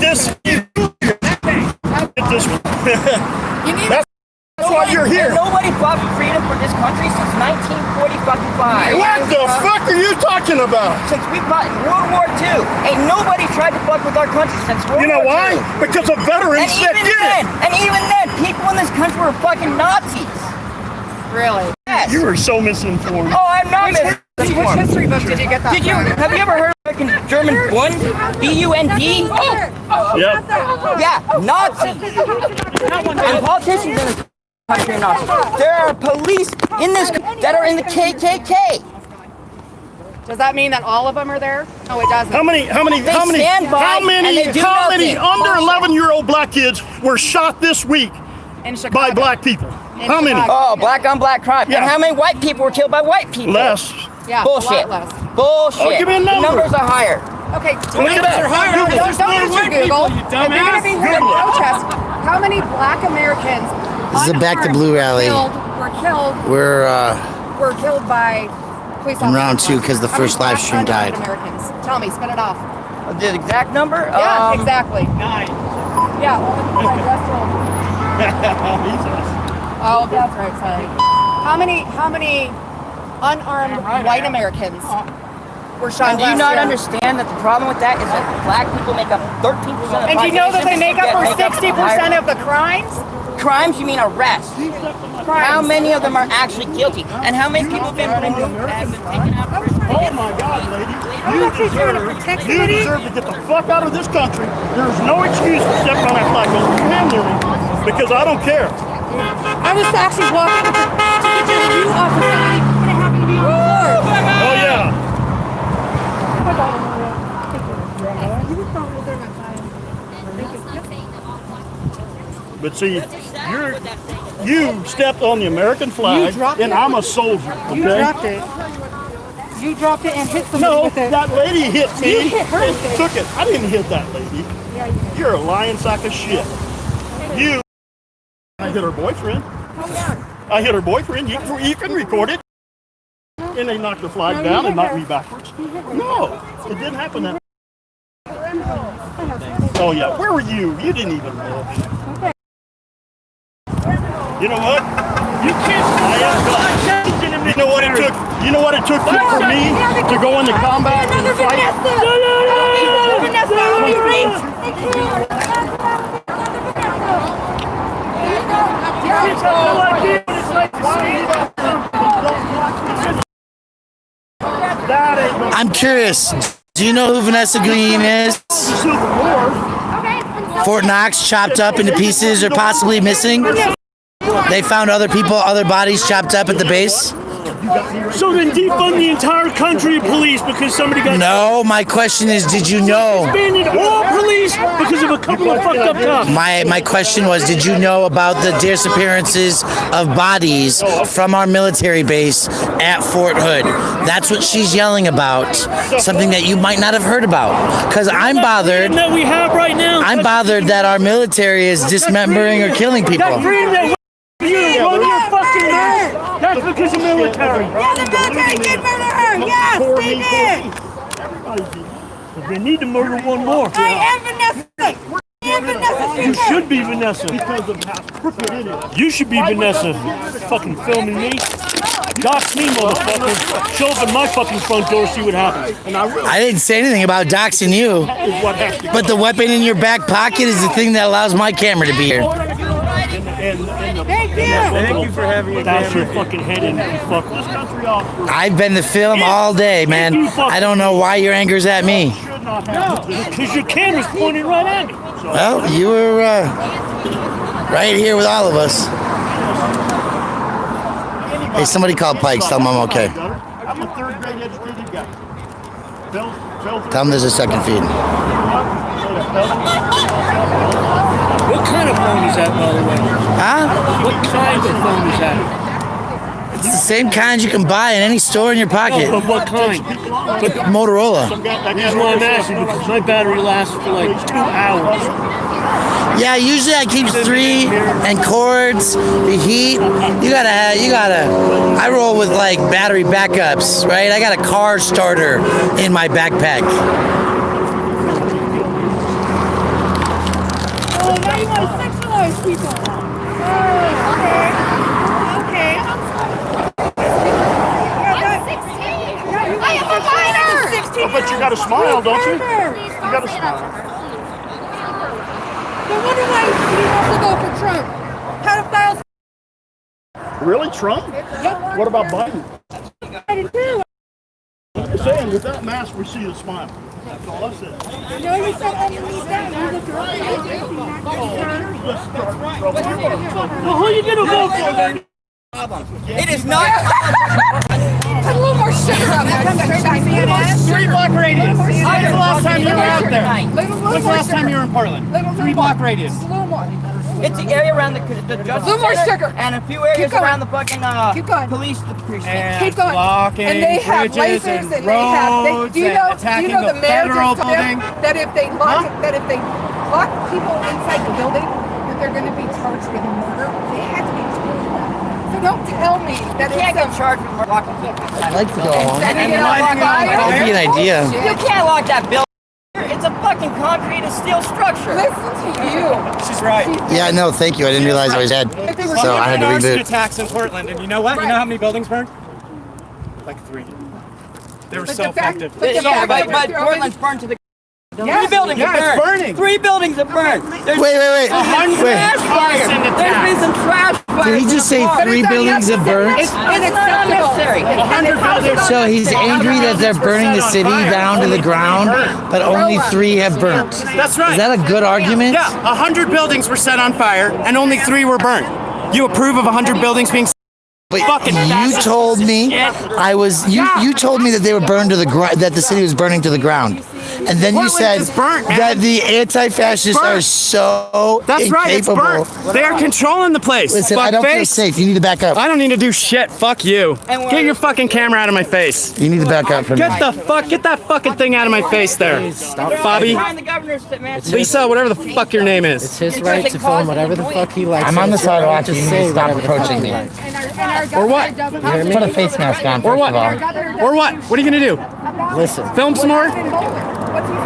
this. Get this one. That's why you're here. Nobody fought for freedom for this country since 1945. What the fuck are you talking about? Since we fought in World War II. Ain't nobody tried to fuck with our country since World War II. You know why? Because of veterans that did it. And even then, people in this country were fucking Nazis. Really? Yes. You are so misinformed. Oh, I'm not misinformed. Which history book did you get that from? Have you ever heard of German Bund? B-U-N-D? Yep. Yeah, Nazis. And politicians in this country are Nazis. There are police in this that are in the KKK. Does that mean that all of them are there? No, it doesn't. How many under 11-year-old black kids were shot this week by black people? How many? Oh, black on black crime. Yeah. And how many white people were killed by white people? Less. Yeah, bullshit. A lot less. Bullshit. Oh, give me a number. The numbers are higher. Okay, numbers are higher. Don't use your Google. If you're going to be here in protest, how many black Americans This is a Back to Blue rally. were killed by police officers? In round 2 because the first live stream died. Americans. Tell me, spit it off. The exact number? Yeah, exactly. 9. Yeah, oh, that's right, sorry. How many unarmed white Americans were shot And do you last not year? understand that the problem with that is that black people make up 13% of the And do you know that they make up for population? 60% of the crimes? Crimes, you mean arrests. How many of them are actually guilty? And how many people have been taken out of prison? Oh my God, lady. You deserve to get the fuck out of this country. There's no excuse for stepping on that flag. Don't put your hand near me because I don't care. I was actually walking to get to the new office and it happened to be on the floor. Oh yeah. But see, you stepped on the American flag, and I'm a soldier. Okay? You dropped it. You dropped it and hit somebody No, with it. that lady hit me You hit her and with it. took it. I didn't hit that lady. Yeah, you did. You're a lying sack of shit. I hit her boyfriend. I hit her boyfriend. You can record it. And they knocked the flag down and knocked me backwards. No, it didn't happen that way. Oh yeah, where were you? You didn't even look. You know what? You can't. You know what it took? You know what it took for me to go into combat and fight? I'm curious. Do you know who Vanessa Green is? Fort Knox, chopped up into pieces or possibly missing. They found other bodies chopped up at the base. So then defund the entire country of police because somebody got... No, my question is, did you know? Disbanded all police because of a couple of fucked up cops. My question was, did you know about the disappearances of bodies from our military base at Fort Hood? That's what she's yelling about. Something that you might not have heard about. Because I'm bothered. That we have right now. I'm bothered that our military is dismembering or killing people. That freedom that you run your fucking mouth. That's because of military. Yeah, the military did murder her. Yes, they did. They need to murder one more. I am Vanessa. You should be Vanessa. Because of how crooked it is. You should be Vanessa. Fucking filming me. Dox me, motherfucker. Show up at my fucking front door, see what happens. And I didn't say anything about doxing you. But the weapon in your back pocket is the thing that allows my camera to be here. Thank you for having me. That's your fucking head in, you fuck this country off. I've been the film all day, man. I don't know why your anger's at me. No, because your camera's pointed right at me. Well, you were right here with all of us. Hey, somebody call Pikes. Tell him I'm okay. I'm a third grade educated guy. Tell him there's a second feed. What kind of phone is that, by the way? Huh? What kind of phone is that? It's the same kind you can buy in any store in your pocket. But what kind? Motorola. Here's why I'm asking, because my battery lasts for like 2 hours. Yeah, usually I keep 3 and cords, the heat. You gotta. I roll with like battery backups, right? I got a car starter in my backpack. smile, don't you? Murder. You gotta smile. No wonder why he wants to go for Trump. Pedophiles. Really, Trump? Yep. What about Biden? Biden too. I'm saying, with that mask, we see the smile. That's all I said. No, you said underneath that. You look Well, who you gonna vote for? It is not. Put a little more sugar on that. 3 block radius. When's the last time you were out there? Little When's the last time you were in Portland? 3 block radius. A little more. It's the area around the Justice little more Center sugar. and a few areas Keep going. around the fucking Keep going. police precinct. Keep going. Blocking And they have bridges lasers and and they have. roads Do you and know? Do attacking you know the the mayor federal just told them building. that if they lock people inside the building, that they're going to be charged with murder. They had to be told that. So don't tell me that You can't get charged with blocking people. I'd like to go home. And That'd be an idea. You can't lock that building. It's a fucking concrete and steel structure. Listen to you. She's right. Yeah, no, thank you. I didn't realize I was dead. So I had to Arson reboot. attacks in Portland, and you know what? You know how many buildings burned? Like 3. They were But so the fact- effective. but the Yeah, fact that but they're Portland's burned to the. Yeah. 3 buildings Yeah, are it's burned. burning. 3 buildings are burned. There's Wait. trash arson fire. attacks. There's been some trash fire. Did he just say 3 buildings have burnt? It's not unnecessary. 100 buildings. So he's angry that they're burning the city down to the ground, but only 3 have burnt. That's right. Is that a good argument? Yeah, 100 buildings were set on fire, and only 3 were burned. You approve of 100 buildings being But fucking you fascist told me you told me that they were burned to the ground, that the city was burning to the ground, and then you Portland said is burnt, man. that the anti-fascists Burnt. are so That's right, it's incapable. burnt. They are controlling the place. Listen, I don't feel Fuckface. safe. You need to back up. I don't need to do shit. Fuck you. And Get your fucking camera out of my face. You need to back up from me. Get that fucking thing out of my face there. Bobby, Behind the governor's man. Lisa, whatever the fuck your name is. It's his right to film whatever the fuck he likes. I'm on the side watching. You Just need say to stop whatever the fuck approaching he me. likes. Or what? Put a face mask on, Or first what? of all. Or what? What are you gonna do? Listen, Film some more?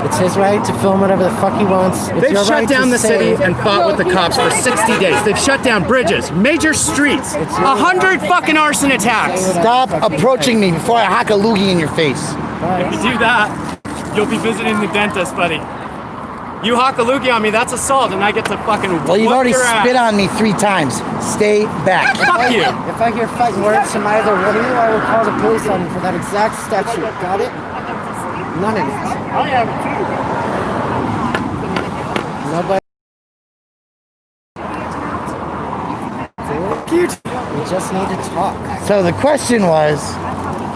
it's his right to film whatever the fuck he wants. It's They've your shut right down to the say- city and fought with the cops for 60 days. They've shut down bridges, major streets, 100 fucking arson attacks. Stop approaching me before I hack a loogie in your face. If you do that, you'll be visiting the dentist, buddy. You hawk a loogie on me, that's assault, and I get to fucking Well, you've whoop already your ass. spit on me 3 times. Stay back. Fuck you. If I hear fighting words from either one of you, I will call the police on you for that exact statute. Got it? None of it. I have it Nobody. We just need to talk. So the question was,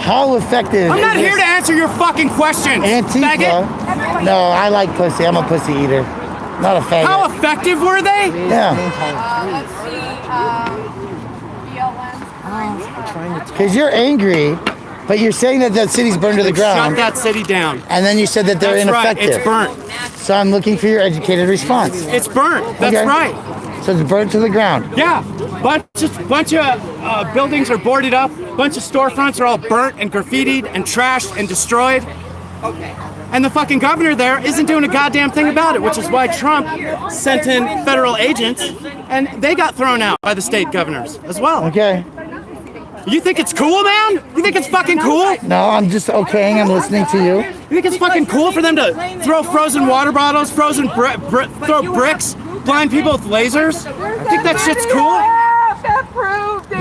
how effective I'm not is here to this answer your fucking questions, Antifa? faggot. No, I like pussy. I'm a pussy eater. Not a faggot. How effective were they? Yeah. Let's see. BLM. Trying to Because you're angry, but you're saying that that city's burned to the Shut ground, that city down. and then you said that they're That's right, ineffective. it's burnt. So I'm looking for your educated response. It's burnt. That's Okay. right. So it's burnt to the ground. Yeah, bunch of buildings are boarded up. Bunch of storefronts are all burnt and graffitied and trashed and destroyed. And the fucking governor there isn't doing a goddamn thing about it, which is why Trump sent in federal agents, and they got thrown out by the state governors as well. Okay. You think it's cool, man? You think it's fucking cool? No, I'm just okaying. I'm listening to you. You think it's fucking cool for them to throw frozen water bottles, throw bricks, blind people with lasers? I think that shit's cool.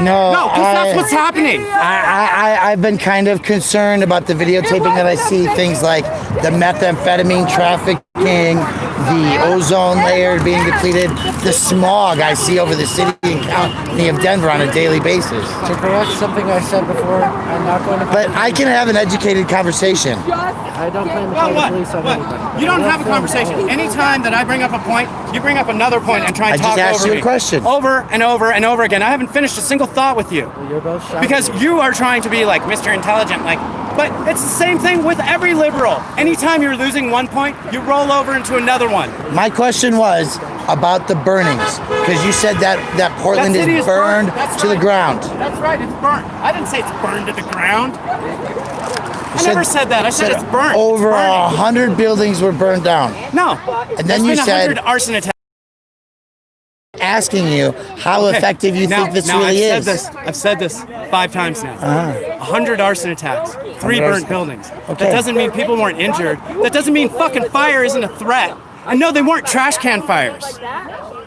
No, No, because that's what's happening. I've been kind of concerned about the videotaping that I see. Things like the methamphetamine trafficking, the ozone layer being depleted, the smog I see over the city and county of Denver on a daily basis. To correct something I said before, I'm not going to. But I can have an educated conversation. I don't plan to Well, call the what? police on What? anybody. You don't have a Film conversation. only. Anytime that I bring up a point, you bring up another point and try and I just talk asked over you a me. question. Over and over and over again. I haven't finished a single thought with you. You're both shot. Because you are trying to be like Mr. Intelligent, but it's the same thing with every liberal. Anytime you're losing one point, you roll over into another one. My question was about the burnings, because you said that Portland That city is is burned burnt. That's to the right. ground. That's right, it's burnt. I didn't say it's burned to the ground. I never said that. I said it's burnt. Over It's burning. 100 buildings were burned down. No. And then There's you been said 100 arson attacks. asking you how effective you think this really is. I've said this 5 times now. 100 arson attacks, 3 burnt buildings. Okay. That doesn't mean people weren't injured. That doesn't mean fucking fire isn't a threat. I know they weren't trash can fires.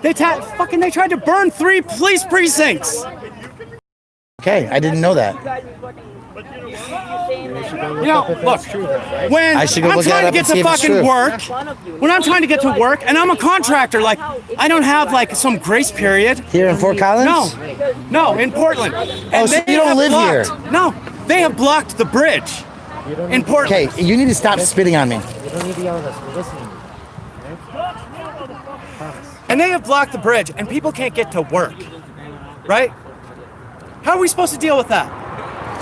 They tried to burn 3 police precincts. Okay, I didn't know that. You know, look, when I should go I'm look trying that to up get and see to if it's fucking true. work, and I'm a contractor, like, I don't have like some grace period. Here in Fort Collins? No, in Portland. And so they you don't have live here? No, they have blocked the bridge in Portland. Okay, you need to stop spitting on me. You don't need to yell at us. We're listening. And they have blocked the bridge, and people can't get to work, right? How are we supposed to deal with that?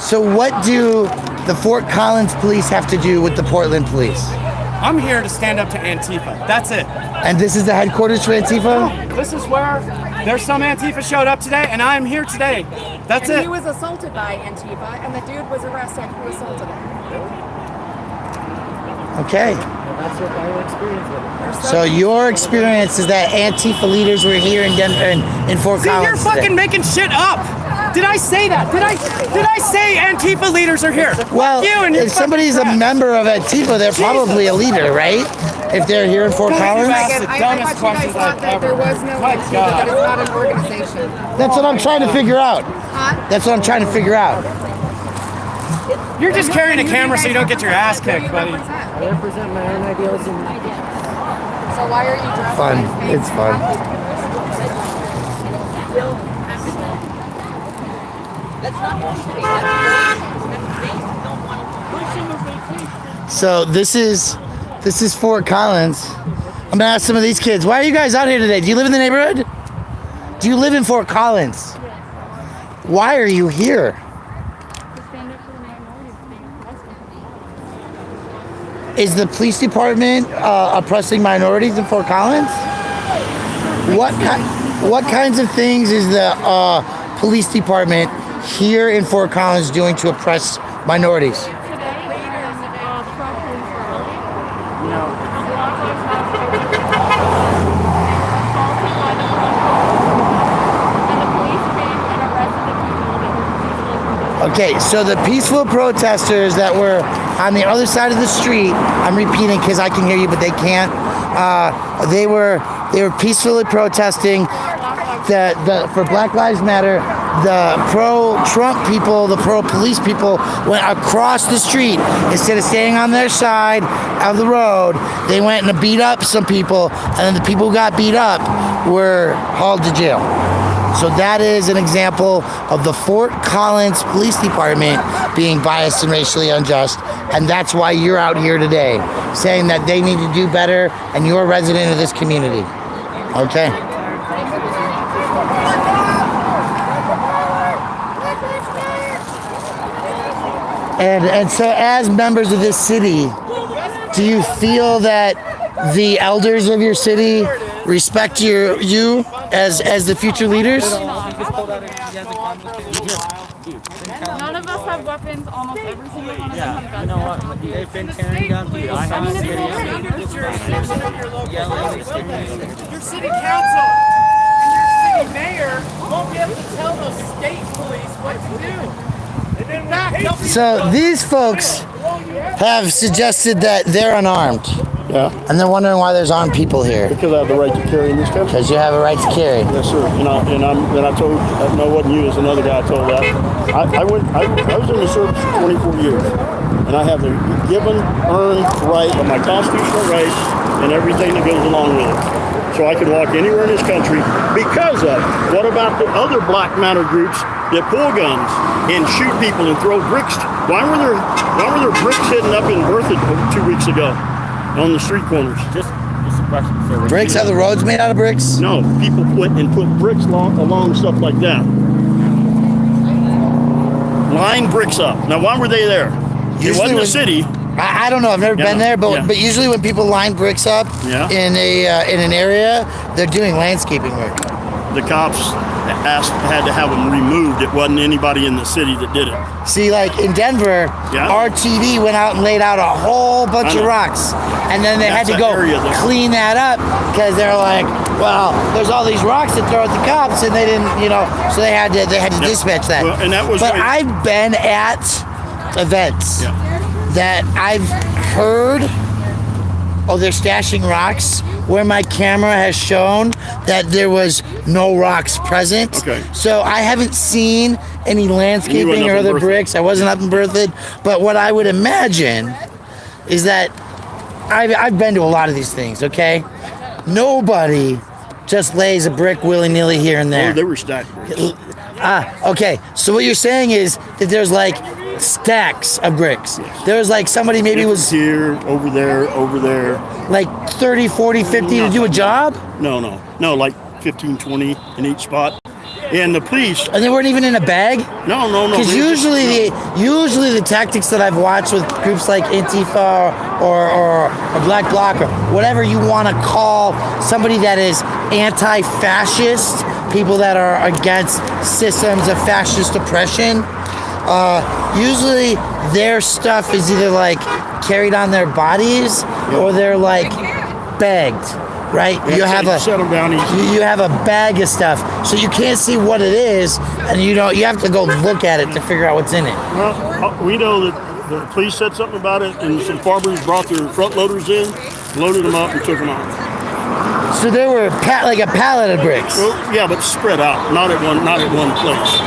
So what do the Fort Collins police have to do with the Portland police? I'm here to stand up to Antifa. That's it. And this is the headquarters for Antifa? This is where there's some Antifa showed up today, and I'm here today. That's And it. he was assaulted by Antifa, and the dude was arrested who assaulted him. Okay. That's what our experience with it. So your experience is that Antifa leaders were here in Denver, in Fort See, Collins you're fucking today. making shit up. Did I say that? Did I say Antifa leaders are here? Well, you and your if somebody's a fucking member of Antifa, they're probably a leader, right? If they're here in Fort Collins? That's the I dumbest thought you guys questions thought I've that ever there was heard. no My Antifa, God. that it's not an organization. That's what I'm trying to figure out. Huh? That's what I'm trying to figure out. You're just carrying a camera so you don't get your ass kicked, buddy. I represent my own ideals and So why are you dressed Fun. like fake? It's fun. So this is Fort Collins. I'm gonna ask some of these kids, why are you guys out here today? Do you live in the neighborhood? Do you live in Fort Collins? Why are you here? Is the police department oppressing minorities in Fort Collins? What kinds of things is the police department here in Fort Collins doing to oppress minorities? Okay, so the peaceful protesters that were on the other side of the street, I'm repeating because I can hear you, but they can't. They were peacefully protesting for Black Lives Matter. The pro-Trump people, the pro-police people went across the street. Instead of staying on their side of the road, they went and beat up some people, and then the people who got beat up were hauled to jail. So that is an example of the Fort Collins Police Department being biased and racially unjust, and that's why you're out here today, saying that they need to do better, and you're a resident of this community. Okay. And so as members of this city, do you feel that the elders of your city respect you as the future leaders? None of us have weapons. Almost every single one of them have guns. You know what? They've been carrying guns. I have a video. Your city council and your city mayor won't be able to tell the state police what to do. In fact, they'll be So these folks have suggested that they're unarmed, Yeah, and they're wondering why there's armed people here. because I have the right to carry in this country. Because you have a right to carry. Yes, sir. And I told, no, it wasn't you, it was another guy I told that. I was in the service for 24 years, and I have the given, earned right of my constitutional rights and everything that goes along with it. So I can walk anywhere in this country because of, what about the other Black Matter groups that pull guns and shoot people and throw bricks? Why were there bricks hidden up in Bertha 2 weeks ago on the street corners? Just a question, sir. Bricks? Are the roads made out of bricks? No, people put bricks along stuff like that. Line bricks up. Now, why were they there? It Usually wasn't the when- city. I don't know. I've never been there, but usually when people line bricks up Yeah. in an area, they're doing landscaping work. The cops had to have them removed. It wasn't anybody in the city that did it. See, like in Denver, RTV went out and laid out a whole bunch of rocks, and then they had to go clean that up because they're like, well, there's all these rocks to throw at the cops, and they didn't, so they had to dispatch that. Well, and that was. But I've been at events that I've heard. Oh, they're stashing rocks where my camera has shown that there was no rocks present. Okay. So I haven't seen any landscaping or other bricks. I wasn't up in Berthoud. But what I would imagine is that I've been to a lot of these things, okay? Nobody just lays a brick willy-nilly here and there. Oh, they were stacked. Okay. So what you're saying is that there's like stacks of bricks. There's like somebody maybe was here, over there. Like 30, 40, 50 to do a job? No, like 15, 20 in each spot. And the police. And they weren't even in a bag? No. Because usually the tactics that I've watched with groups like Antifa or Black Bloc or whatever you want to call somebody that is anti-fascist, people that are against systems of fascist oppression, usually their stuff is either like carried on their bodies or they're like bagged, right? You have a bag of stuff, so you can't see what it is, and you have to go look at it to figure out what's in it. Well, we know that the police said something about it, and some farmers brought their front loaders in, loaded them up, and took them off. So there were like a pallet of bricks. Well, yeah, but spread out, not at one place.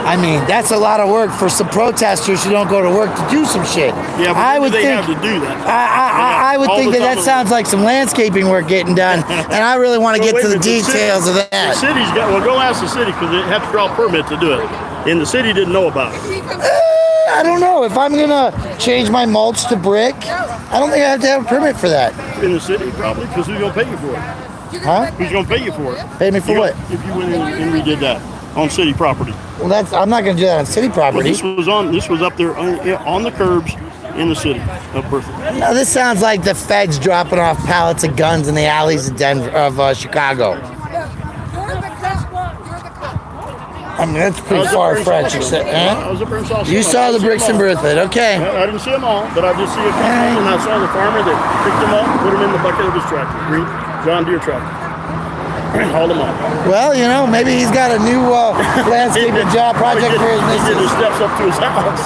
I mean, that's a lot of work for some protesters who don't go to work to do some shit. Yeah, but I would think they have to do that. I would think that sounds like some landscaping work getting done, and I really want to get to the details of that. The city's go ask the city because they have to draw a permit to do it, and the city didn't know about it. I don't know. If I'm gonna change my mulch to brick, I don't think I have to have a permit for that. In the city, probably, because who's gonna pay you for it? Huh? Who's gonna pay you for it? Pay me for what? If you went in and redid that on city property. Well, I'm not going to do that on city property. Well, this was up there on the curbs in the city of Berthoud. No, this sounds like the feds dropping off pallets of guns in the alleys of Chicago. I mean, that's pretty far-fetched. I was up there and saw. You saw the bricks in Berthoud, okay? I didn't see them all, but I did see a couple, and I saw the farmer that picked them up, put them in the bucket of his tractor, green John Deere tractor. Hauled them up. Well, maybe he's got a new landscaping job project for his missus. He did the steps up to his house.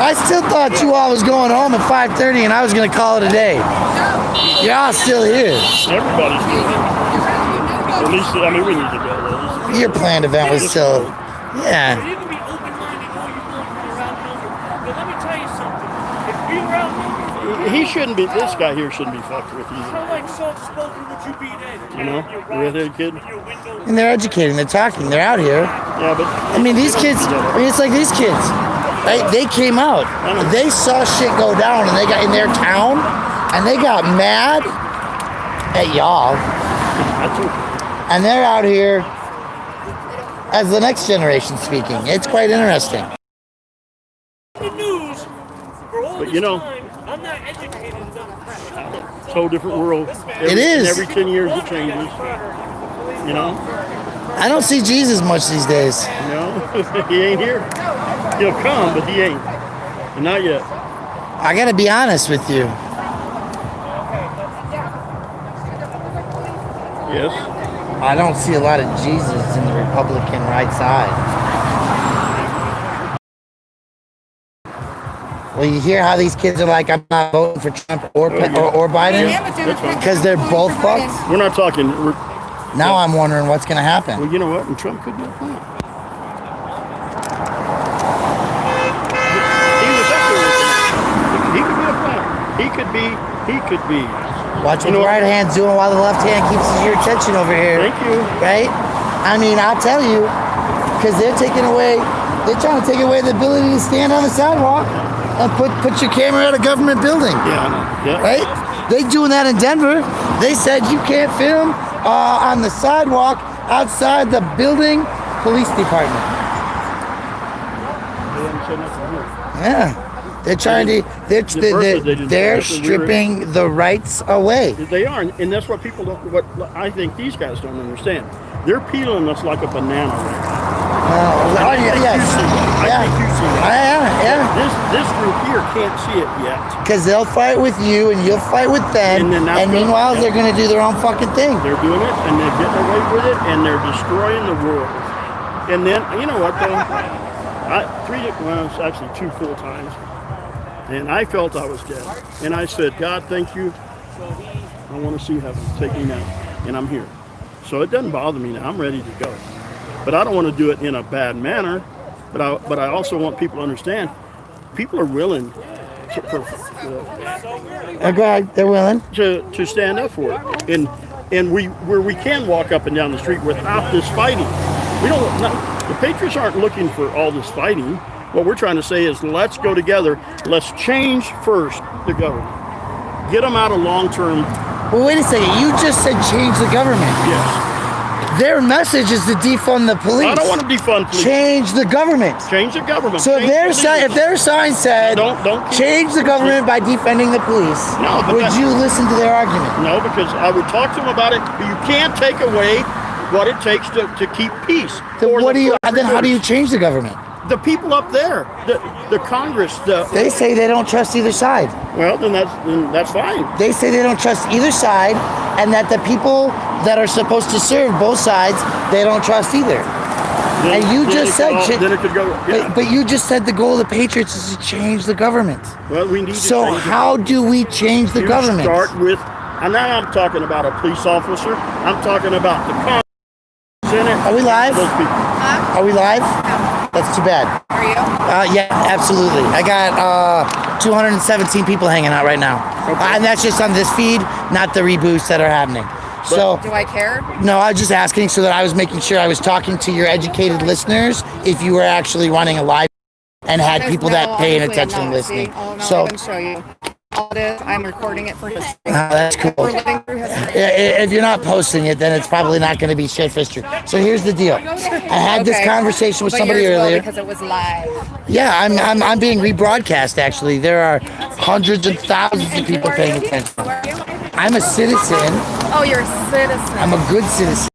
I still thought you all was going home at 5:30 and I was going to call it a day. Y'all still here. Everybody's here. At least, we need to go there. Your planned event was still, yeah. You can be open-minded all you want when you're outnumbered. But let me tell you something. If we were outnumbered, he shouldn't be. This guy here shouldn't be fucked with either. How like soft-spoken would you be then? The redhead kid. And they're educating. They're talking. They're out here. Yeah, but I mean, these kids. It's like these kids. Right? They came out. They saw shit go down, and they got in their town, and they got mad at y'all. And they're out here as the next generation speaking. It's quite interesting. The news for all this time. I'm not educated enough. It's a whole different world. It is. Every 10 years it changes. I don't see Jesus much these days. No, he ain't here. He'll come, but he ain't. Not yet. I gotta be honest with you. Yes. I don't see a lot of Jesus in the Republican right side. Well, you hear how these kids are like, I'm not voting for Trump or Biden? Because they're both fucked? We're not talking. Now I'm wondering what's going to happen. Well, you know what? And Trump could be a plan. He was up there with him. He could be a plan. He could be. Watch what the right hand's doing while the left hand keeps your attention over here. Thank you. Right? I mean, I'll tell you, because they're trying to take away the ability to stand on the sidewalk and put your camera at a government building. Yeah. Right? They doing that in Denver. They said you can't film on the sidewalk outside the building police department. They haven't said nothing here. Yeah. They're trying to. They're stripping the rights away. They are, and that's what people don't. What I think these guys don't understand. They're peeling us like a banana right now. Yes. I think you see that. Yeah. This group here can't see it yet. Because they'll fight with you, and you'll fight with them, and meanwhile they're going to do their own fucking thing. They're doing it, and they're getting away with it, and they're destroying the world. And then, you know what, though? It's actually 2 full times. And I felt I was dead. And I said, God, thank you. I want to see heaven. Take me now. And I'm here. So it doesn't bother me now. I'm ready to go. But I don't want to do it in a bad manner. But I also want people to understand, people are willing they're willing to stand up for it. And where we can walk up and down the street without this fighting. The Patriots aren't looking for all this fighting. What we're trying to say is, let's go together. Let's change first the government. Get them out of long-term. Well, wait a second. You just said change the government. Yes. Their message is to defund the police. I don't want to defund police. Change the government. Change the government. So if their sign said, don't change the government by defending the police, would you listen to their argument? No, because I would talk to them about it. But you can't take away what it takes to keep peace. Then how do you change the government? The people up there, the Congress, they say they don't trust either side. Well, then that's fine. They say they don't trust either side, and that the people that are supposed to serve both sides, they don't trust either. And you just said, then it could go. Yeah. But you just said the goal of the Patriots is to change the government. Well, we need to. So how do we change the government? Start with, and now I'm talking about a police officer. I'm talking about the Congress, Senate. Are we live? Those people. Are we live? That's too bad. Are you? Yeah, absolutely. I got 217 people hanging out right now. And that's just on this feed, not the reboots that are happening. So, do I care? No, I was just asking so that I was making sure I was talking to your educated listeners if you were actually running a live and had people that paying attention and listening. So I can show you. All it is, I'm recording it for history. That's cool. We're living through history. If you're not posting it, then it's probably not going to be shit history. So here's the deal. I had this conversation with somebody earlier. Because it was live. Yeah, I'm being rebroadcast. Actually, there are hundreds and thousands of people paying attention. I'm a citizen. Oh, you're a citizen. I'm a good citizen,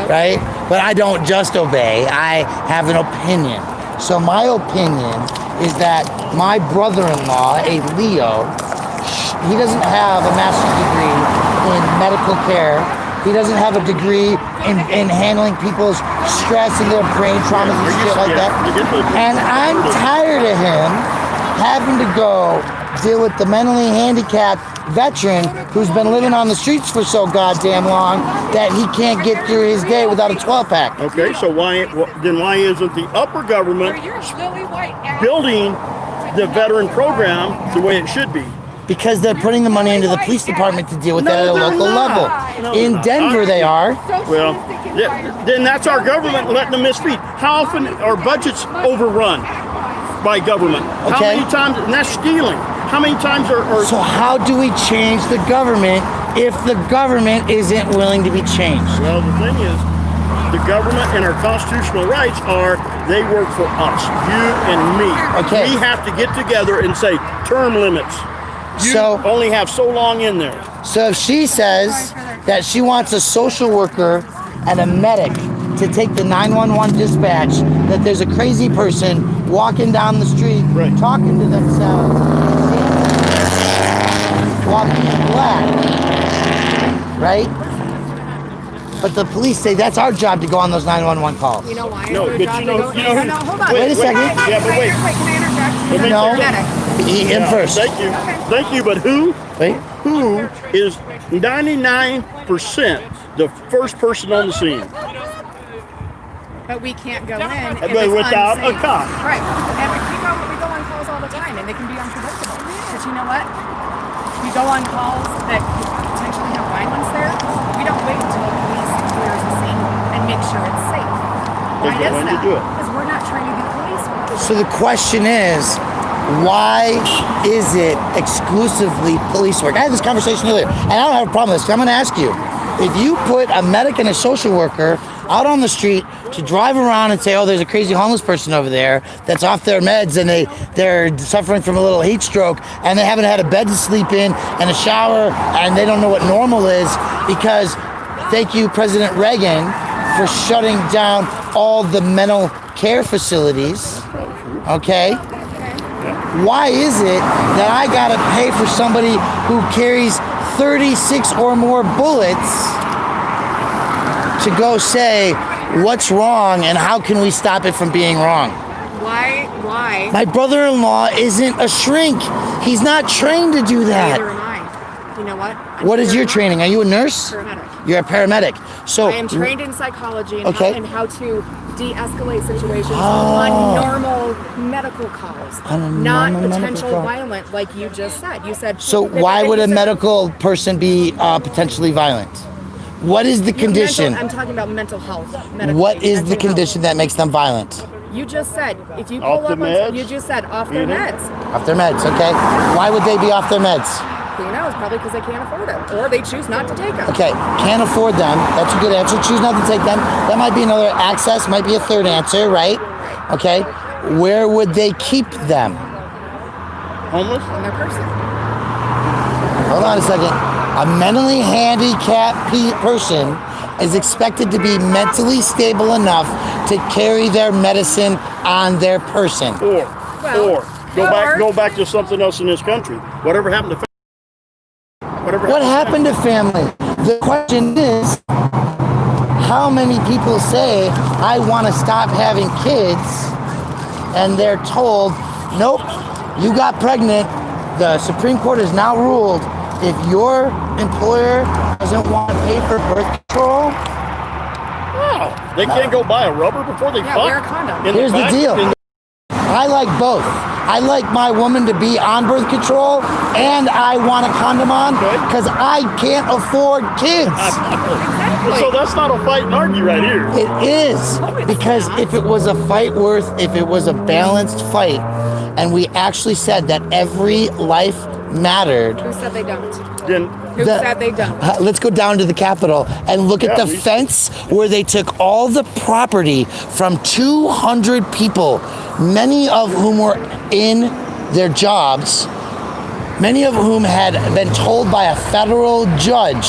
right? But I don't just obey. I have an opinion. So my opinion is that my brother-in-law, a Leo, he doesn't have a master's degree in medical care. He doesn't have a degree in handling people's stress and their brain traumas and shit like that. And I'm tired of him having to go deal with the mentally handicapped veteran who's been living on the streets for so goddamn long that he can't get through his day without a 12-pack. Okay, so why isn't the upper government building the veteran program the way it should be? Because they're putting the money into the police department to deal with that at a local level. In Denver, they are. Well, then that's our government letting them mistreat. How often are budgets overrun by government? How many times? And that's stealing. How many times are... So how do we change the government if the government isn't willing to be changed? Well, the thing is, the government and our constitutional rights are, they work for us, you and me. Okay. We have to get together and say, term limits. You only have so long in there. So if she says that she wants a social worker and a medic to take the 911 dispatch, that there's a crazy person walking down the street, talking to themselves, walking in black, right? But the police say that's our job to go on those 911 calls. You know why? No, but No, hold on. Wait a second. Yeah, but wait. Wait, can I interject? No. Him first. Thank you, but who is 99% the first person on the scene? But we can't go in without a cop. Right. And we go on calls all the time, and they can be unpredictable. But you know what? We go on calls that could potentially have violence there. We don't wait until the police clears the scene and make sure it's safe. Why is that? Because we're not trying to do police work. So the question is, why is it exclusively police work? I had this conversation earlier, and I don't have a problem with this. I'm going to ask you, if you put a medic and a social worker out on the street to drive around and say, oh, there's a crazy homeless person over there that's off their meds and they're suffering from a little heat stroke and they haven't had a bed to sleep in and a shower and they don't know what normal is because thank you, President Reagan, for shutting down all the mental care facilities. Okay? Why is it that I gotta pay for somebody who carries 36 or more bullets to go say what's wrong and how can we stop it from being wrong? Why? My brother-in-law isn't a shrink. He's not trained to do that. Neither am I. You know what? What is your training? Are you a nurse? Paramedic. You're a paramedic. So I am trained in psychology and, Okay. how to de-escalate situations on normal medical calls, not normal medical potential call. violent, like you just said. You said. So why would a medical person be potentially violent? What is the condition? I'm talking about mental health. What is the mental condition that makes them violent? health. You just said if you Off pull the up on, meds? you just said off their meds. Off their meds, okay? Why would they be off their meds? Who knows? Probably because they can't afford it, or they choose not to take them. Okay, can't afford them. That's a good answer. Choose not to take them. That might be another access, might be a third answer, right? Okay. Where would they keep them? Homeless? On their person. Hold on a second. A mentally handicapped person is expected to be mentally stable enough to carry their medicine on their person. Or go back to something else in this country. Whatever happened to What happened to family? The question is, how many people say, I want to stop having kids, and they're told, nope, you got pregnant. The Supreme Court has now ruled if your employer doesn't want to pay for birth control, They can't go buy a rubber before they fuck? wear a condom. In here's the back- deal. in the- I like both. I like my woman to be on birth control, and I want a condom on because I can't afford kids. So that's not a fight and argue right here. It is, because if it was a if it was a balanced fight, and we actually said that every life mattered, Who said they don't? Then Who said they don't? let's go down to the Capitol and look at Yeah, the we- fence where they took all the property from 200 people, many of whom were in their jobs, many of whom had been told by a federal judge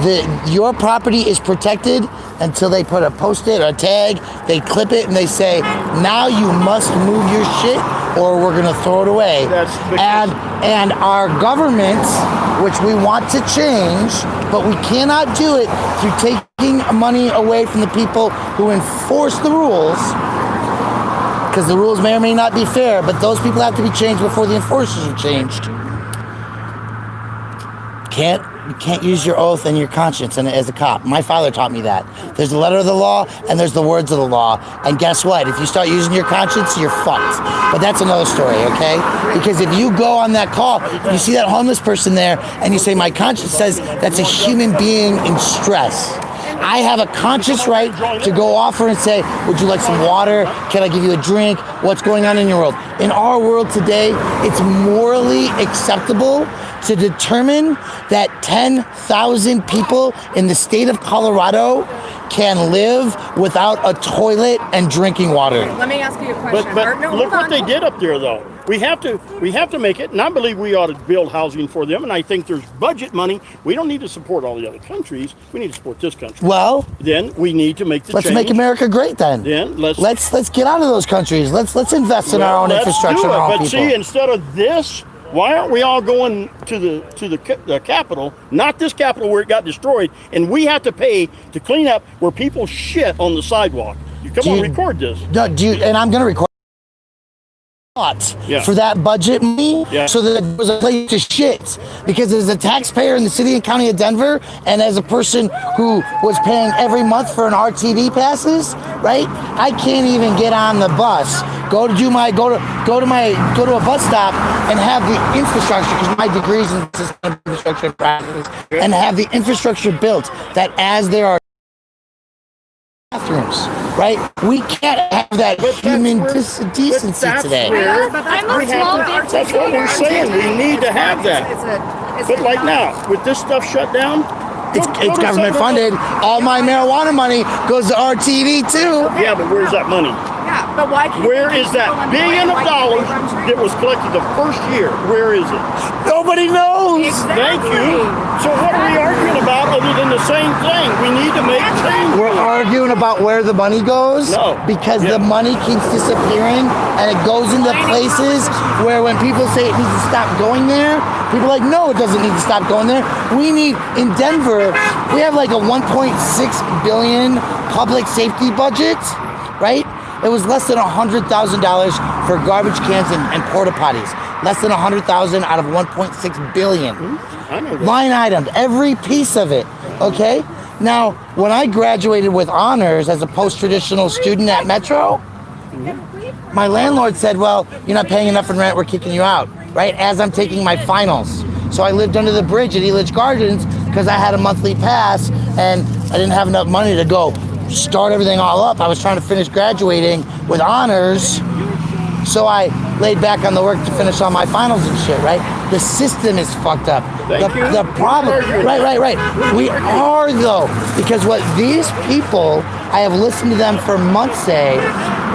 that your property is protected until they put a post-it or a tag, they clip it and they say, now you must move your shit or we're gonna throw it away. That's because- And our government, which we want to change, but we cannot do it through taking money away from the people who enforce the rules, because the rules may or may not be fair, but those people have to be changed before the enforcers are changed. You can't use your oath and your conscience as a cop. My father taught me that. There's the letter of the law and there's the words of the law. And guess what? If you start using your conscience, you're fucked. But that's another story, okay? Because if you go on that call, you see that homeless person there and you say, my conscience says that's a human being in stress. I have a conscious right to go offer and say, would you like some water? Can I give you a drink? What's going on in your world? In our world today, it's morally acceptable to determine that 10,000 people in the state of Colorado can live without a toilet and drinking water. Let me ask you a question. But No, look hold what on. they did up there, though. We have to make it, and I believe we ought to build housing for them. And I think there's budget money. We don't need to support all the other countries. We need to support this country. Well, Then we need to make the let's change. make America great then. Then let's get out of those countries. Let's invest in our own let's infrastructure do and it. our own But people. see, instead of this, why aren't we all going to the Capitol? Not this Capitol where it got destroyed, and we have to pay to clean up where people shit on the sidewalk. You come on, record this. No, and I'm going to record Yeah. for that budget money, Yeah. so that there was a place to shit. Because as a taxpayer in the city and county of Denver, and as a person who was paying every month for an RTV passes, right? I can't even get on the bus, go to a bus stop, and have the infrastructure, because my degree's in system infrastructure practices, and have the infrastructure built that as there are bathrooms, right? We can't have that human decency today. That's what we're saying. We need to have that. But like now, with this stuff shut down, It's government funded. All my marijuana money goes to RTV too. Yeah, but where's that money? Yeah, but why can't Where you is that go and billion buy of dollars white from that was collected the first year? Where is it? Nobody knows. Thank you. So what are we arguing about other than the same thing? We need to make change. We're arguing about where the money goes because the money keeps disappearing and it goes into places where when people say it needs to stop going there, people are like, no, it doesn't need to stop going there. We need, in Denver, we have like a 1.6 billion public safety budget, right? It was less than $100,000 for garbage cans and porta potties. Less than 100,000 out of 1.6 billion. I know that. Line item, every piece of it, okay? Now, when I graduated with honors as a post-traditional student at Metro, my landlord said, well, you're not paying enough in rent, we're kicking you out, right? As I'm taking my finals. So I lived under the bridge at Elitch Gardens because I had a monthly pass and I didn't have enough money to go start everything all up. I was trying to finish graduating with honors. So I laid back on the work to finish all my finals and shit, right? The system is fucked up. The problem, right. We are though, because what these people, I have listened to them for months say,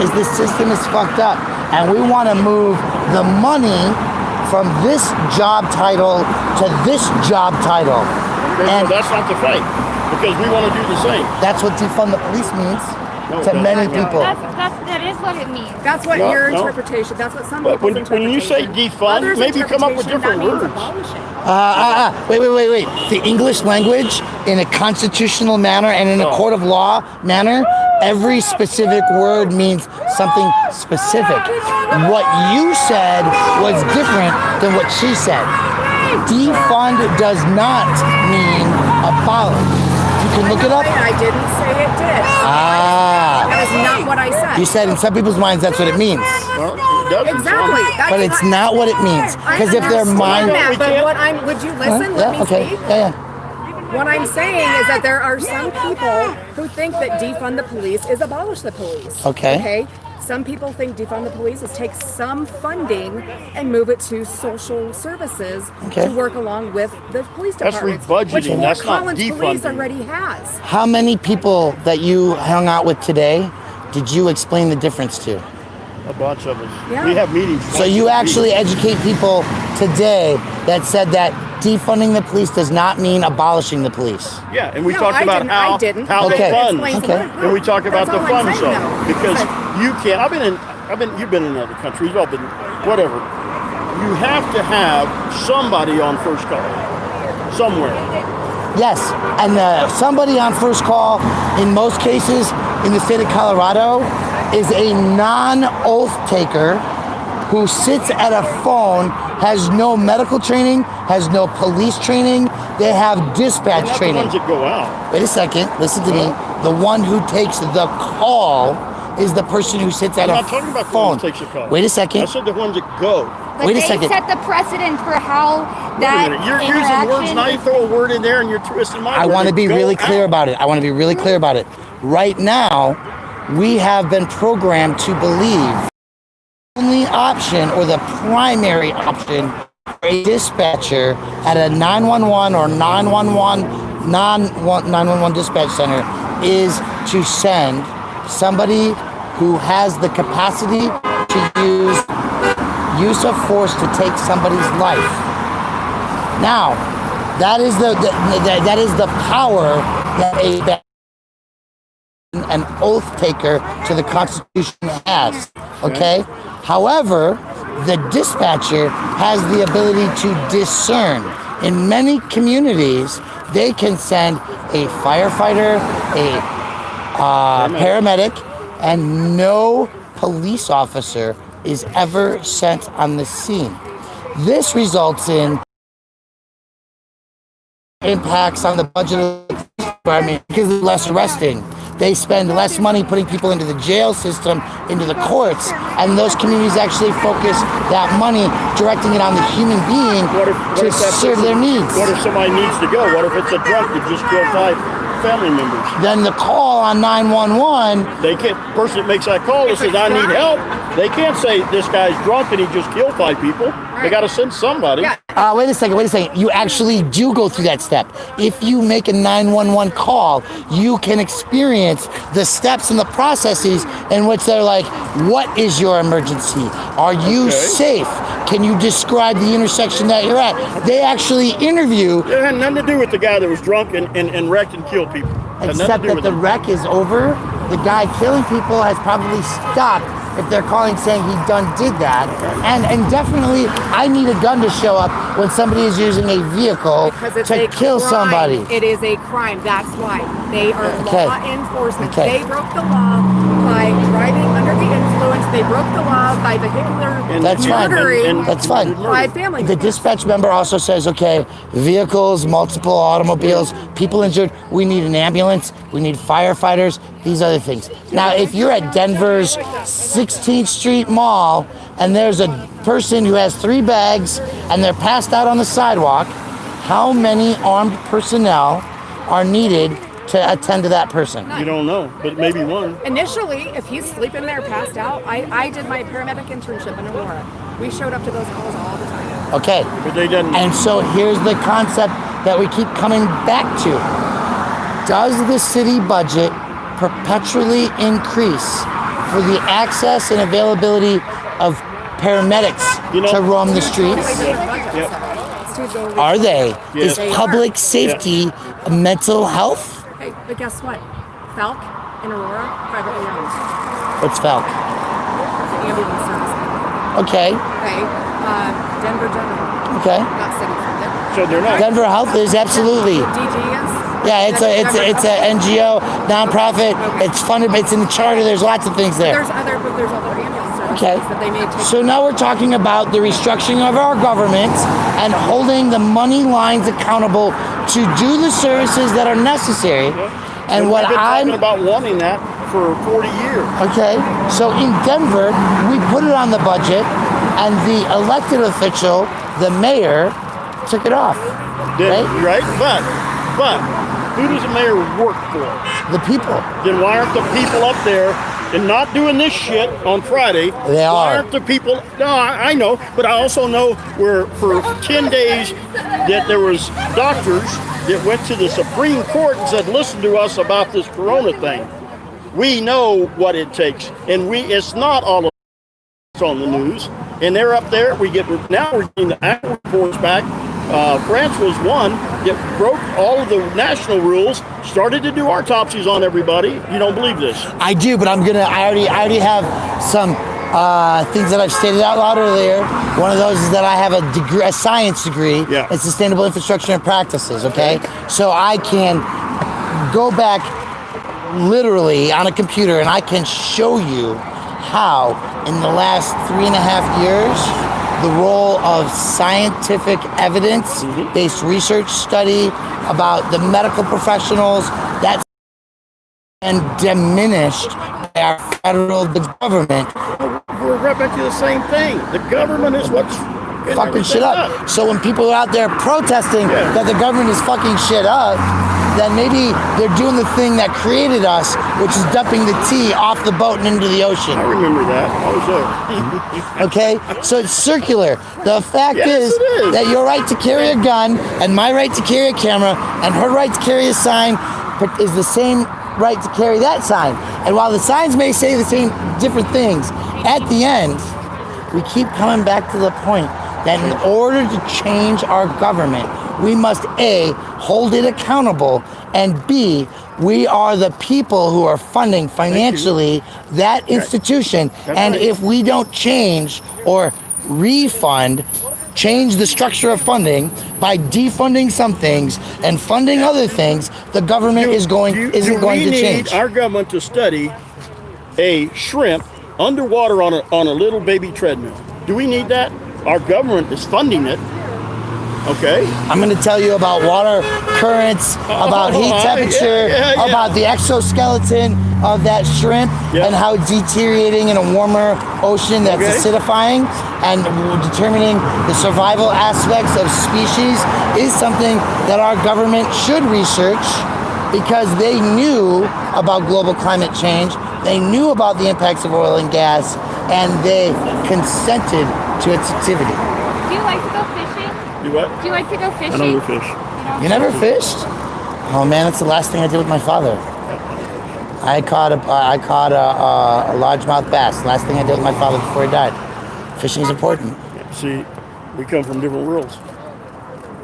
is the system is fucked up. And we want to move the money from this job title to this job title. And that's not the fight, because we want to do the same. That's what defund the police means to many people. That is what it means. That's what your interpretation. That's what some people's interpretation. When you say defund, Others' maybe come up with different that means words. abolishing. Wait. The English language, in a constitutional manner and in a court of law manner, every specific word means something specific. What you said was different than what she said. Defund does not mean abolish. You can look it up. I didn't say it did. That is not what I said. You said in some people's minds that's what it means. Well, it doesn't. Exactly. That's But it's not what it means. Because if their mind... But what I'm, would you listen? Let me speak. Yeah. What I'm saying is that there are some people who think that defund the police is abolish the police. Okay. Some people think defund the police is take some funding and move it to social services to work along with the police departments. That's rebudgeting. Which Fort That's not Collins Police defunding. already has. How many people that you hung out with today did you explain the difference to? A bunch of us. Yeah. We have meetings. So you actually educate people today that said that defunding the police does not mean abolishing the police. Yeah, and we No, talked I about didn't. I didn't. how the Okay. funds. Okay. And we talked about That's the all I'm funds saying, though, though. because you can't. You've been in other countries. I've been, whatever. You have to have somebody on first call somewhere. Yes, and somebody on first call, in most cases in the state of Colorado, is a non-oath taker who sits at a phone, has no medical training, has no police training. They have dispatch Not training. the ones that go out. Wait a second, listen to me. The one who takes the call is the person who sits at I'm a not talking about the phone. one that takes the call. Wait a second. I said the ones that go. But Wait a they second. set the precedent for how Wait a that minute. You're using words, now you throw a word in there and you're twisting my I word. want to be Go really clear out. about it. Right now, we have been programmed to believe the only option or the primary option for a dispatcher at a 911 or 911 dispatch center is to send somebody who has the capacity to use of force to take somebody's life. Now, that is the power that an oath taker to the Constitution has. Okay? However, the dispatcher has the ability to discern. In many communities, they can send a firefighter, a paramedic, and no police officer is ever sent on the scene. This results in impacts on the budget of the police department because of less arresting. They spend less money putting people into the jail system, into the courts, and those communities actually focus that money, directing it on the human being to serve their needs. What if somebody needs to go? What if it's a drunk that just killed 5 family members? Then the call on 911, They can't. Person that makes that call that says I need help. They can't say this guy's drunk and he just killed 5 people. They got to send somebody. Yeah. Wait a second. You actually do go through that step. If you make a 911 call, you can experience the steps and the processes in which they're like, what is your emergency? Are you safe? Can you describe the intersection that you're at? They actually interview. It had nothing to do with the guy that was drunk and wrecked and killed people. Except that the wreck is over. The guy killing people has probably stopped if they're calling saying he did that. And definitely, I need a gun to show up when somebody is using a vehicle to kill somebody. It is a crime. That's why. They are law enforcement. Okay. They broke the law by driving under the influence. They broke the law by vehicular That's fine. murdering. That's fine. By family. The dispatch member also says, okay, vehicles, multiple automobiles, people injured, we need an ambulance, we need firefighters, these other things. Now, if you're at Denver's 16th Street Mall and there's a person who has 3 bags and they're passed out on the sidewalk, how many armed personnel are needed to attend to that person? You don't know, but maybe one. Initially, if he's sleeping there passed out, I did my paramedic internship in Aurora. We showed up to those calls all the time. Okay. But they didn't. And so here's the concept that we keep coming back to. Does the city budget perpetually increase for the access and availability of paramedics to roam the streets? Are they? Yes. Is public safety mental health? Hey, but guess what? Falk in Aurora, privately owned. What's Falk? Ambulance service. Okay. Okay. Denver General. Okay. Not city funded. So they're not. Denver Health is absolutely. DGS. Yeah, it's a NGO, nonprofit. It's funded. It's in the charter. There's lots of things there. There's other ambulance services Okay. that they may take. So now we're talking about the restructuring of our government and holding the money lines accountable to do the services that are necessary. And what we've been I'm talking about wanting that for 40 years. okay. So in Denver, we put it on the budget, and the elected official, the mayor, took it off. Right? But who does the mayor work for? The people. Then why aren't the people up there and not doing this shit on Friday? They Why are. aren't the people? No, I know, but I also know where for 10 days that there was doctors that went to the Supreme Court and said, listen to us about this corona thing. We know what it takes, and it's not all of it's on the news. And they're up there. Now we're getting the actual reports back. France was one that broke all of the national rules, started to do autopsies on everybody. You don't believe this? I do, but I already have some things that I've stated out loud earlier. One of those is that I have a science degree in sustainable infrastructure and practices. Okay, so I can go back literally on a computer and I can show you how in the last 3.5 years the role of scientific evidence-based research study about the medical professionals that's been diminished by our federal government. We're right back to the same thing. The government is what's fucking shit up. So when people are out there protesting that the government is fucking shit up, then maybe they're doing the thing that created us, which is dumping the tea off the boat and into the ocean. I remember that. I was there. Okay? So it's circular. The fact is that your right to carry a gun and my right to carry a camera and her right to carry a sign is the same right to carry that sign. And while the signs may say the same different things, at the end, we keep coming back to the point that in order to change our government, we must A, hold it accountable, and B, we are the people who are funding financially that institution. And if we don't change or refund, change the structure of funding by defunding some things and funding other things, the government isn't going to change. We need our government to study a shrimp underwater on a little baby treadmill. Do we need that? Our government is funding it. Okay. I'm going to tell you about water currents, about heat temperature, about the exoskeleton of that shrimp and how it's deteriorating in a warmer ocean that's acidifying, and determining the survival aspects of species is something that our government should research, because they knew about global climate change, they knew about the impacts of oil and gas, and they consented to its activity. Do you like to go fishing? You what? Do you like to go fishing? I don't go fish. You never fished? Oh man, it's the last thing I did with my father. I caught a largemouth bass. Last thing I did with my father before he died. Fishing is important. See, we come from different worlds.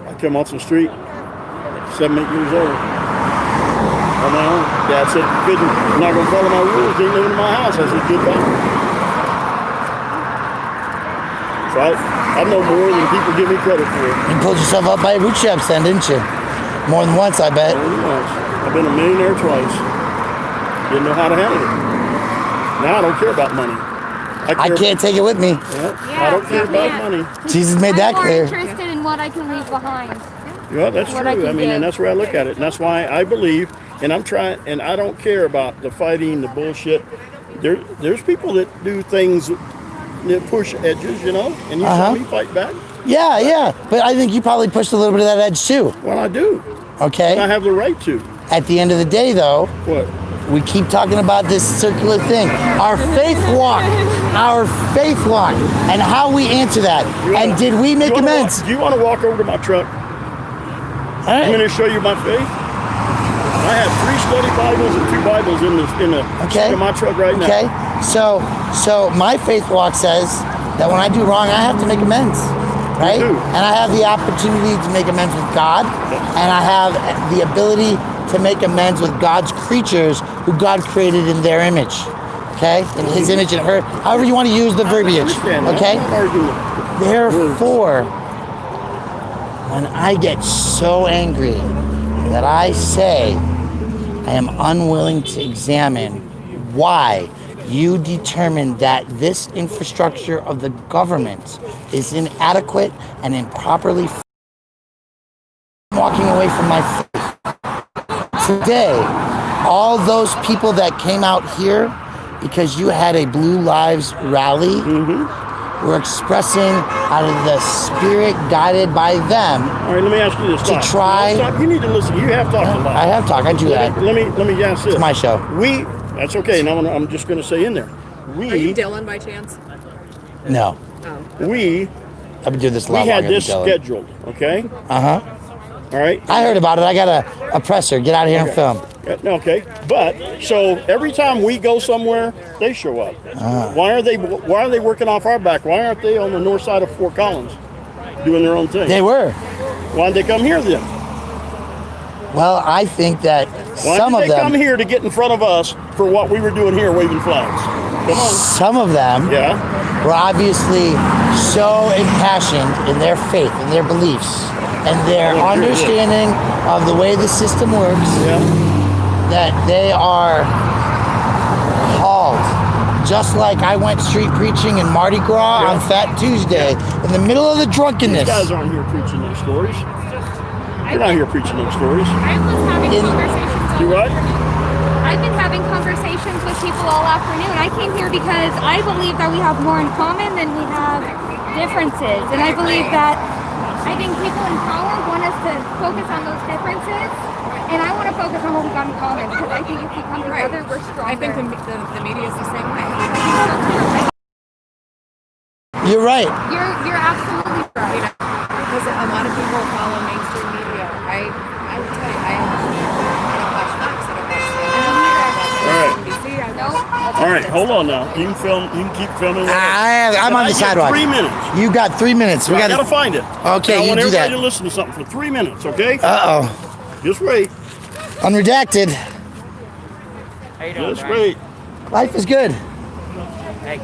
I come off the street, 7, 8 years old. On my own. Dad said, "You're not going to follow my rules. You ain't living in my house." I said, "Goodbye." So I know more than people give me credit for. You pulled yourself up by your bootstraps then, didn't you? More than once, I bet. More than once. I've been a millionaire twice. Didn't know how to handle it. Now I don't care about money. I can't take it with me. I don't care about money. Jesus made that clear. I'm more interested in what I can leave behind. Yeah, that's true. I mean, and that's where I look at it. And that's why I believe, and I'm trying, and I don't care about the fighting, the bullshit. There's people that do things that push edges, you know, and you saw me fight back. Yeah. But I think you probably pushed a little bit of that edge too. Well, I do. Okay. I have the right to. At the end of the day, though, What? we keep talking about this circular thing. Our faith walk, and how we answer that. And did we make amends? Do you want to walk over to my truck? All I'm going right. to show you my faith. I have 3 study Bibles and 2 Bibles in my truck right now. Okay. So my faith walk says that when I do wrong, I have to make amends. Right? do. And I have the opportunity to make amends with God, and I have the ability to make amends with God's creatures who God created in their image. Okay? In his image and her, however you want to use the verbiage. Okay? Therefore, when I get so angry that I say I am unwilling to examine why you determined that this infrastructure of the government is inadequate and improperly walking away from my faith. Today, all those people that came out here because you had a Blue Lives rally were expressing out of the spirit guided by them. All right, let me ask you this. To try. Stop. You need to listen. You have talked a lot. I have talked. I do that. Let me ask this. It's my show. That's okay. Now I'm just going to say in there. Are you Dylan by chance? No. Oh. I've been doing this a lot We had longer this than Dylan. scheduled, okay? Uh-huh. All right? I heard about it. I got a presser. Get out of here and film. Okay, but so every time we go somewhere, they show up. Why are they working off our back? Why aren't they on the north side of Fort Collins doing their own thing? They were. Why'd they come here then? Well, I think that Why some did of they them come here to get in front of us for what we were doing here, waving flags? Come on. Some of them were obviously so impassioned in their faith and their beliefs and their understanding of the way the system works that they are called. Just like I went street preaching in Mardi Gras on Fat Tuesday in the middle of the drunkenness. These guys aren't here preaching those stories. You're not here preaching those stories. I was having conversations. You what? I've been having conversations with people all afternoon. I came here because I believe that we have more in common than we have differences. And I believe that I think people in power want us to focus on those differences. And I want to focus on what we got in common because I think if we come together, we're stronger. I think the media is the same way. You're right. You're absolutely right. Because a lot of people follow mainstream media. I would tell you, I don't watch Fox. I don't watch All right. NBC. I don't. All right, hold on now. You can keep filming. I'm on the sidewalk. 3 minutes. You got 3 minutes. I gotta find it. Okay, I you want do everybody that. to listen to something for 3 minutes, okay? Uh-oh. Just wait. Unredacted. How you doing, Just Brian? wait. Life is good.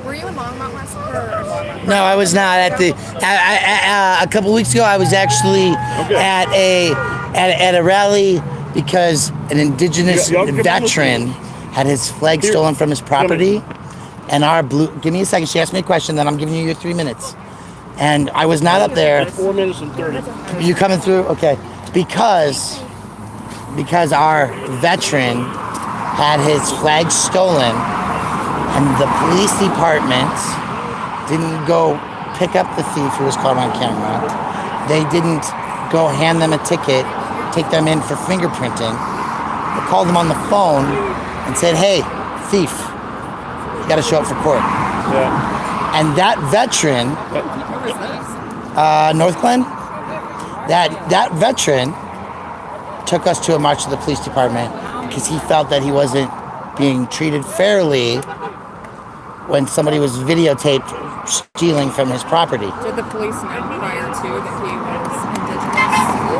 Were you in Longmont last week? No, I was not at the. A couple weeks ago, I was actually at a rally because an indigenous veteran had his flag stolen from his property, and our blue. Give me a second. She asked me a question, then I'm giving you your 3 minutes. And I was not up there. That's 4 minutes and 30. You coming through? Okay. Because our veteran had his flag stolen, and the police department didn't go pick up the thief who was caught on camera. They didn't go hand them a ticket, take them in for fingerprinting. They called them on the phone and said, "Hey, thief, you got to show up for court." Yeah. And that veteran, North Glen. That veteran took us to a march of the police department because he felt that he wasn't being treated fairly when somebody was videotaped stealing from his property. Did the police know prior to that he was indigenous?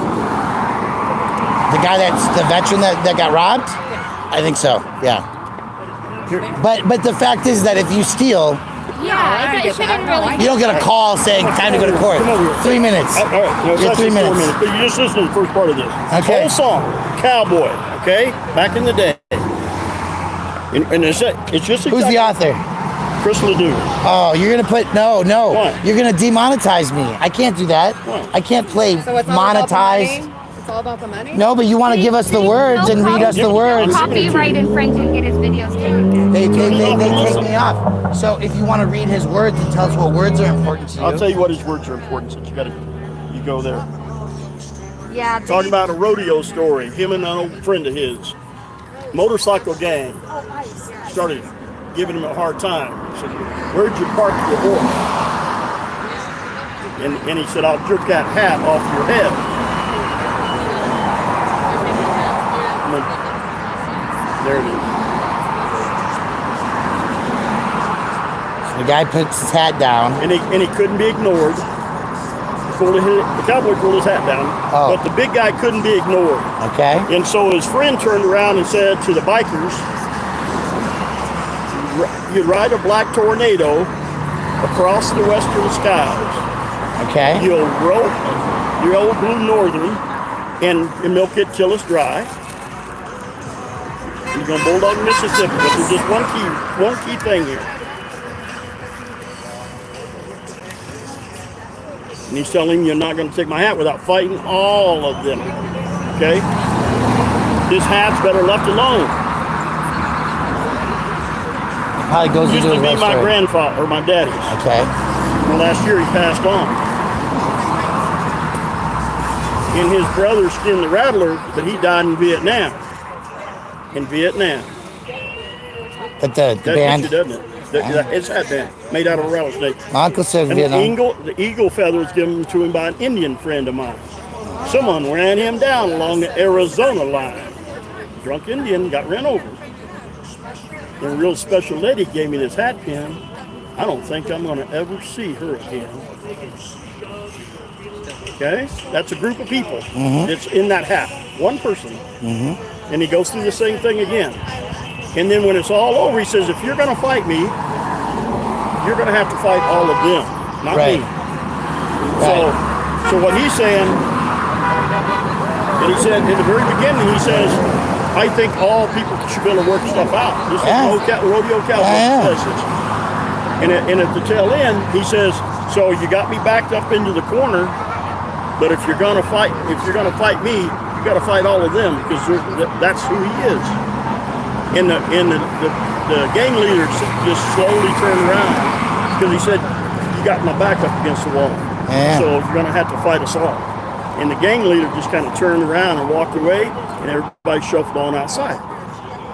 The guy the veteran that got robbed? I think so, yeah. But the fact is that if you steal, Yeah, it shouldn't really. you don't get a call saying time to go to court. 3 minutes. All right, no, it's You have 3 actually 4 minutes. minutes. But you just listen to the first part of this. Okay. Whole song, Cowboy, okay? Back in the day. And it's just Who's the author? Chris Ledoux. Oh, you're gonna put no. What? You're gonna demonetize me. I can't do that. What? I can't play So it's all about the monetize. money? It's all about the money? No, but you want to give us the words and read us the words. Copyright infringement, get his videos taken. They take me off. So if you want to read his words and tell us what words are important to you. I'll tell you what his words are important since you go there. Yeah. Talking about a rodeo story, him and an old friend of his. Motorcycle gang started giving him a hard time. He said, "Where'd you park your horse?" And he said, "I'll jerk that hat off your head." There it is. The guy puts his hat down. And he couldn't be ignored. The cowboy pulled his hat down, Oh. but the big guy couldn't be ignored. Okay. And so his friend turned around and said to the bikers, "You ride a black tornado across the western skies. Okay. You'll rope your old blue northern and milk it till it's dry. You're gonna bulldog Mississippi, but there's just one key thing here." And he's telling him, "You're not gonna take my hat without fighting all of them. Okay? This hat's better left alone." Probably goes Used into to his be life my story. grandfather or my daddy's. Okay. Well, last year he passed on. And his brother skinned the rattler, but he died in Vietnam. In Vietnam. But the That band. hits you, doesn't it? It's that band, made out of a rattlesnake. My uncle said And Vietnam. the eagle feather was given to him by an Indian friend of mine. Someone ran him down along the Arizona line. Drunk Indian got ran over. And a real special lady gave me this hat pin. I don't think I'm going to ever see her again. Okay? That's a group of people that's in that hat. One person. And he goes through the same thing again. And then when it's all over, he says, "If you're going to fight me, you're going to have to fight all of them, not Right. me." So what he's saying, and he said in the very beginning, he says, "I think all people should be able to work stuff out." This Yeah. is rodeo cowboy Yeah. says this. And at the tail end, he says, "So you got me backed up into the corner, but if you're going to fight me, you got to fight all of them because that's who he is." And the gang leader just slowly turned around because he said, "You got my back up against the wall, Yeah. so you're going to have to fight us all." And the gang leader just kind of turned around and walked away, and everybody shuffled on outside.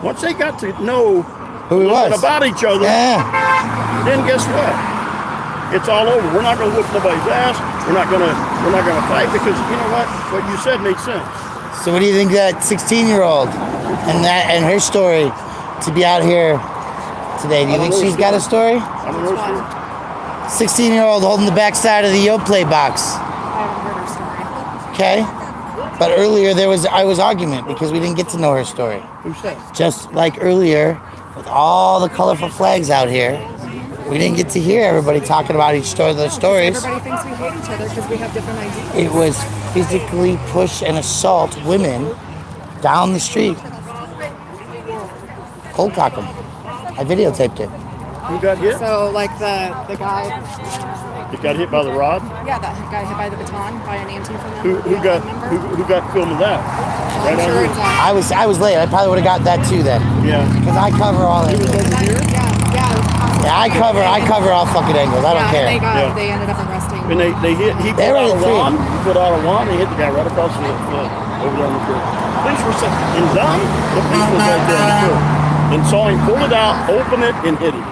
Once they got to know Who he a little bit was. about each other, Yeah. then guess what? It's all over. We're not going to whoop nobody's ass. We're not going to fight because you know what you said made sense. So what do you think that 16-year-old and her story to be out here today? Do you think she's got a story? I don't know. 16-year-old holding the backside of the Yoplait box. I haven't heard her story. Okay. But earlier I was argument because we didn't get to know her story. Who said? Just like earlier, with all the colorful flags out here, we didn't get to hear everybody talking about each story, their stories. Everybody thinks we hate each other because we have different ideas. It was physically push and assault women down the street. Cold cock them. I videotaped it. Who got hit? So, like the guy, He got hit by the rod. yeah, that guy hit by the baton by an EMT from them. Who got film of that? Right I'm on sure here. it's on. I was late. I probably would have got that too then. Yeah. Because I cover all He it. was over here. Yeah, Yeah, I cover all fucking angles. I don't yeah, care. and Yeah. they ended up arresting. And he put They were out a the three. wand. He put out a wand. He hit the guy right across the over there on the field. Police were set. And Don, the police was right there on the field. And saw him pull it out, open it, and hit him.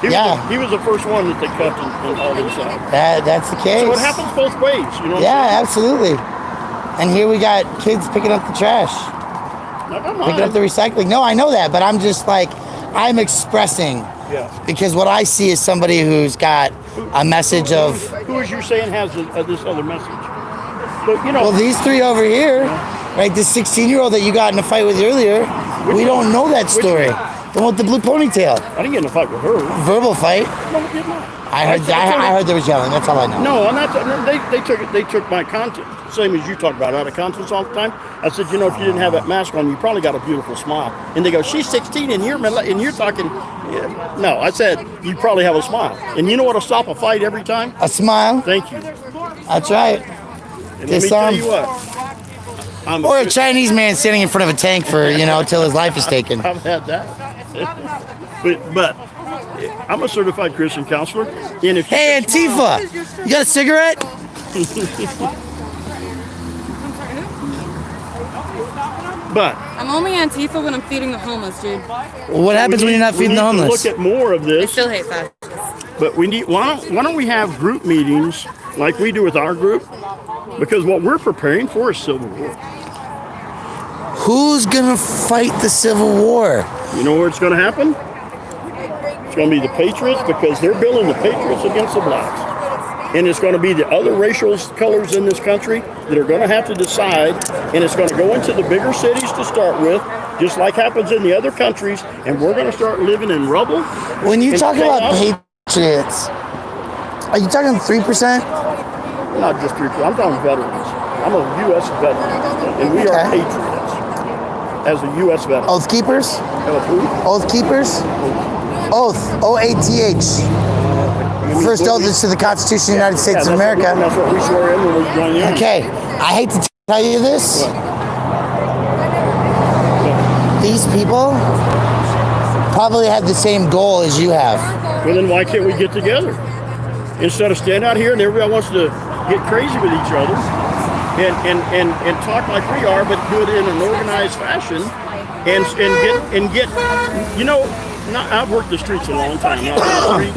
Yeah. He was the first one that they cuffed and hauled inside. That's the case. So it happens both ways, you know what I'm Yeah, absolutely. And here we got kids picking up the trash, saying? picking up the recycling. No, I know that, but I'm just like, I'm expressing. Yeah. Because what I see is somebody who's got a message of, Who is you saying has this other message? But, you know, well, these three over here, right? This 16-year-old that you got in a fight with earlier, we don't know that story. The one with the blue ponytail. I didn't get in a fight with her. Verbal fight. No, I did not. I heard there was yelling. That's all I know. No, I'm not. They took my content, same as you talk about, out of context all the time. I said, you know, if you didn't have that mask on, you probably got a beautiful smile. And they go, she's 16, and you're talking. Yeah. No, I said you probably have a smile. And you know what'll stop a fight every time? A smile. Thank you. That's right. And let me tell you what. Or a Chinese man standing in front of a tank for, till his life is taken. I've had that. but I'm a certified Christian counselor. And if Hey, Antifa, you got a cigarette? But I'm only Antifa when I'm feeding the homeless, dude. Well, what happens when you're not feeding the we need homeless? to look at more of I this. still hate fascists. But we need. Why don't we have group meetings like we do with our group? Because what we're preparing for is civil war. Who's gonna fight the Civil War? You know where it's going to happen? It's going to be the Patriots, because they're building the Patriots against the blacks. And it's going to be the other racial colors in this country that are going to have to decide. And it's going to go into the bigger cities to start with, just like happens in the other countries. And we're going to start living in rubble. When you and talk about chaos. patriots, are you talking 3%? Not just people. I'm talking veterans. I'm a U.S. veteran, and we are Okay. patriots as a U.S. veteran. Oath keepers? Of who? Oath keepers? Oath. O-A-T-H. First oath is to the Constitution of the United States of America. That's what we swear in when we join the army. Okay, I hate to tell you this. These people probably have the same goal as you have. Well, then why can't we get together? Instead of standing out here and everybody wants to get crazy with each other and talk like we are, but do it in an organized fashion and get I've worked the streets a long time. I've been the street,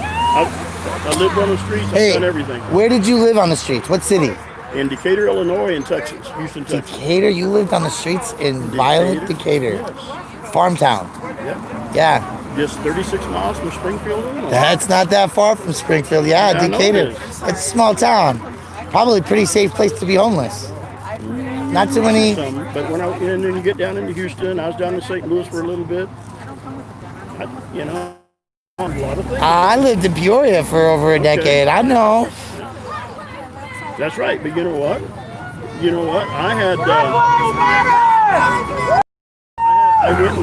I lived on the streets, I've done everything. Where did you live on the streets? What city? In Decatur, Illinois, and Texas, Houston, Texas. Decatur? You lived on the streets in violent Decatur. Yes. Farm town. Yeah. Yeah. Just 36 miles from Springfield, Illinois. That's not that far from Springfield. Yeah, I know Decatur. it is. It's a small town. Probably a pretty safe place to be homeless. Not too many. But when and then you get down into Houston, I was down in St. Louis for a little bit. A lot of things. I lived in Peoria for over a decade. I know. That's right. But you know what? I had. I went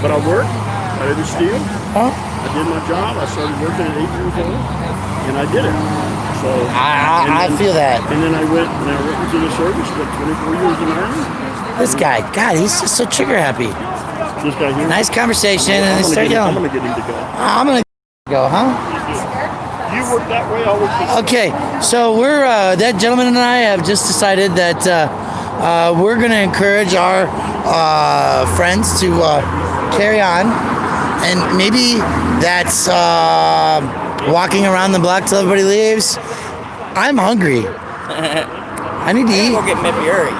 but I worked. I didn't steal. Huh? I did my job. I started working at 8 years old, and I did it. So I feel that. And then I went into the service. Spent 24 years in the Army. This guy, God, he's just so trigger happy. This guy here. Nice conversation, and they start yelling. I'm gonna get him to go. I'm gonna go, huh? You work that way. I'll work this way. Okay, so we're that gentleman and I have just decided that we're gonna encourage our friends to carry on, and maybe that's walking around the block till everybody leaves. I'm hungry. I need to eat. Go get Mipuri.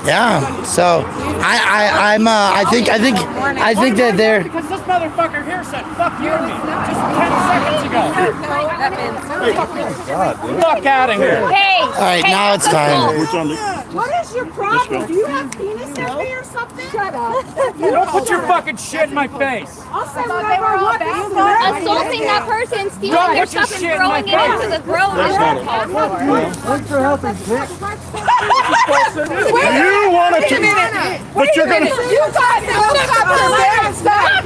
Yeah. So I think that they're. Because this motherfucker here said fuck you to me just 10 seconds ago. Fuck out of here. Hey! All right, now it's time. Which on the, What is your problem? Do you have penis envy or something? Shut up. Don't put your fucking shit in my face. I'll say whatever I want. You know? Assaulting that person, stealing Don't their put your stuff, and shit in throwing my it face. into the grill is uncalled for. Thanks for helping, Vic. you want to, but you're gonna. You guys helicopter man and stuff.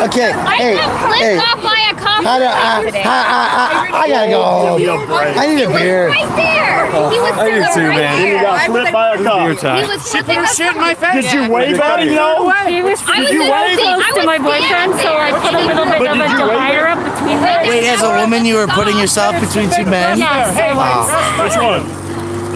Okay. I Hey, got flipped hey. off by a cop How do today. I gotta go home. I need a beer. Right there. He was I do sitting too, right man. You there. got flipped by a cop. He was flipping us Shit in my face. Did you wave at him? No. He was I was you in wave? close to my boyfriend, so I put a little bit But of a did you wave divider it? up between them. Wait, as a woman, you were putting yourself between two men? Yes. Wow. Which one?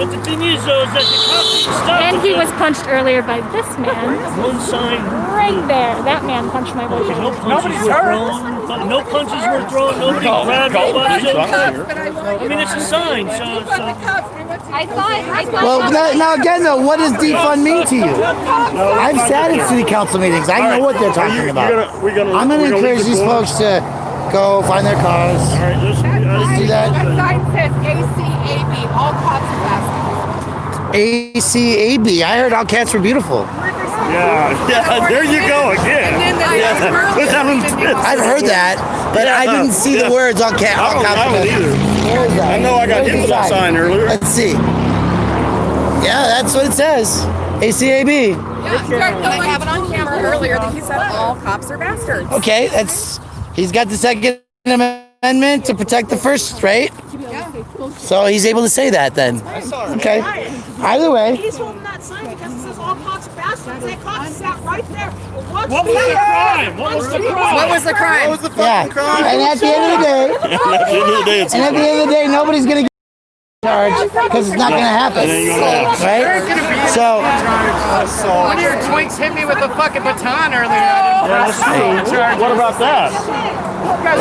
But the thing is, though, is that the cops stopped. And he was punched earlier by this man. One sign. Right there. That man punched my boyfriend. No punches were thrown. No punches were thrown. Nobody grabbed nobody. I mean, it's a sign. So I thought. Well, now again, though, what does defund mean to you? I've sat in city council meetings. I know what they're talking about. I'm going to encourage these folks to go find their cars. All right, let's The do that. sign says ACAB, all cops are bastards. ACAB. I heard all cats were beautiful. Yeah, there you go again. I've heard that, but I didn't see the words all cats. I don't either. Where is that? I know I got hit with that sign earlier. Let's see. Yeah, that's what it says. ACAB. I have it on camera earlier that he said all cops are bastards. Okay, he's got the Second Amendment to protect the First, right? So he's able to say that then. Okay. Either way. He's holding that sign because it says all cops are bastards. That cop sat right there. what was the crime? What was the crime? What was the crime? What was the fucking crime? And at the end of the day, nobody's gonna get charged because it's not gonna happen, right? So, One of your twinks hit me with a fucking baton earlier. That's true. What about that?